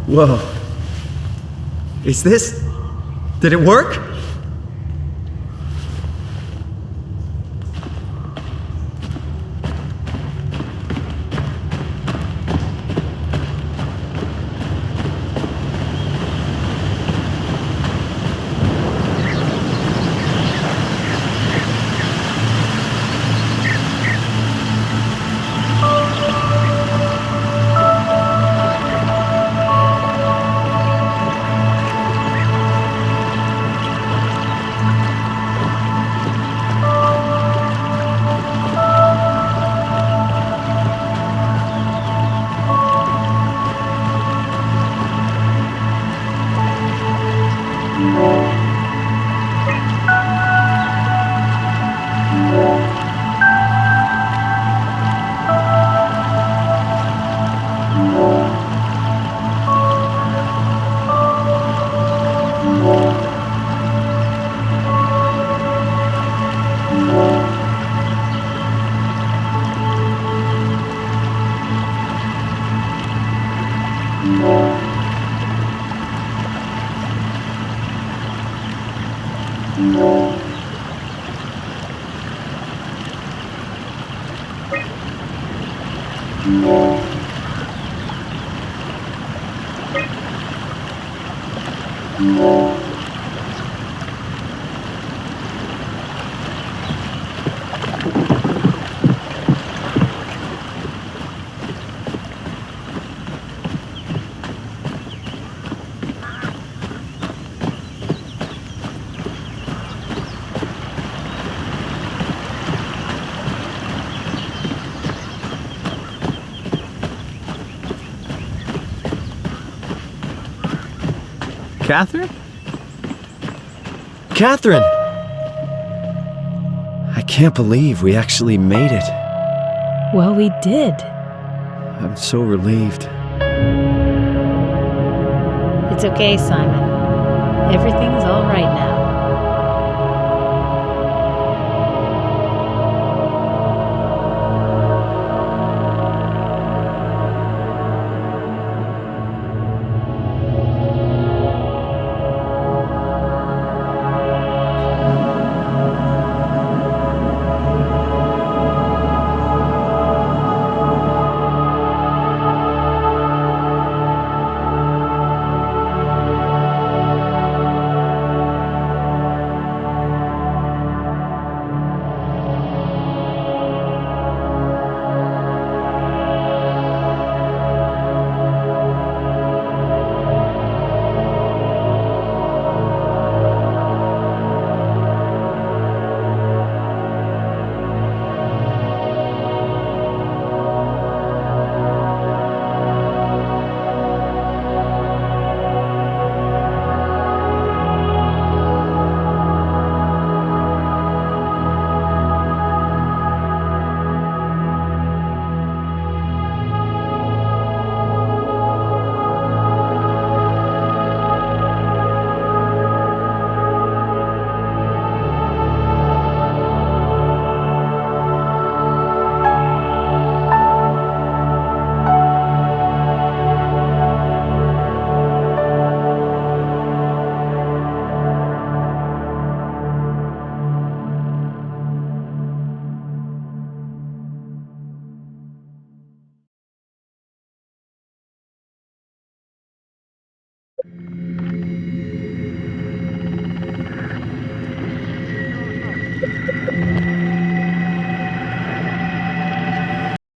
[SPEAKER 7] Whoa. Is this... Did it work? Catherine? Catherine! I can't believe we actually made it.
[SPEAKER 17] Well, we did.
[SPEAKER 7] I'm so relieved.
[SPEAKER 17] It's okay, Simon. Everything's all right now.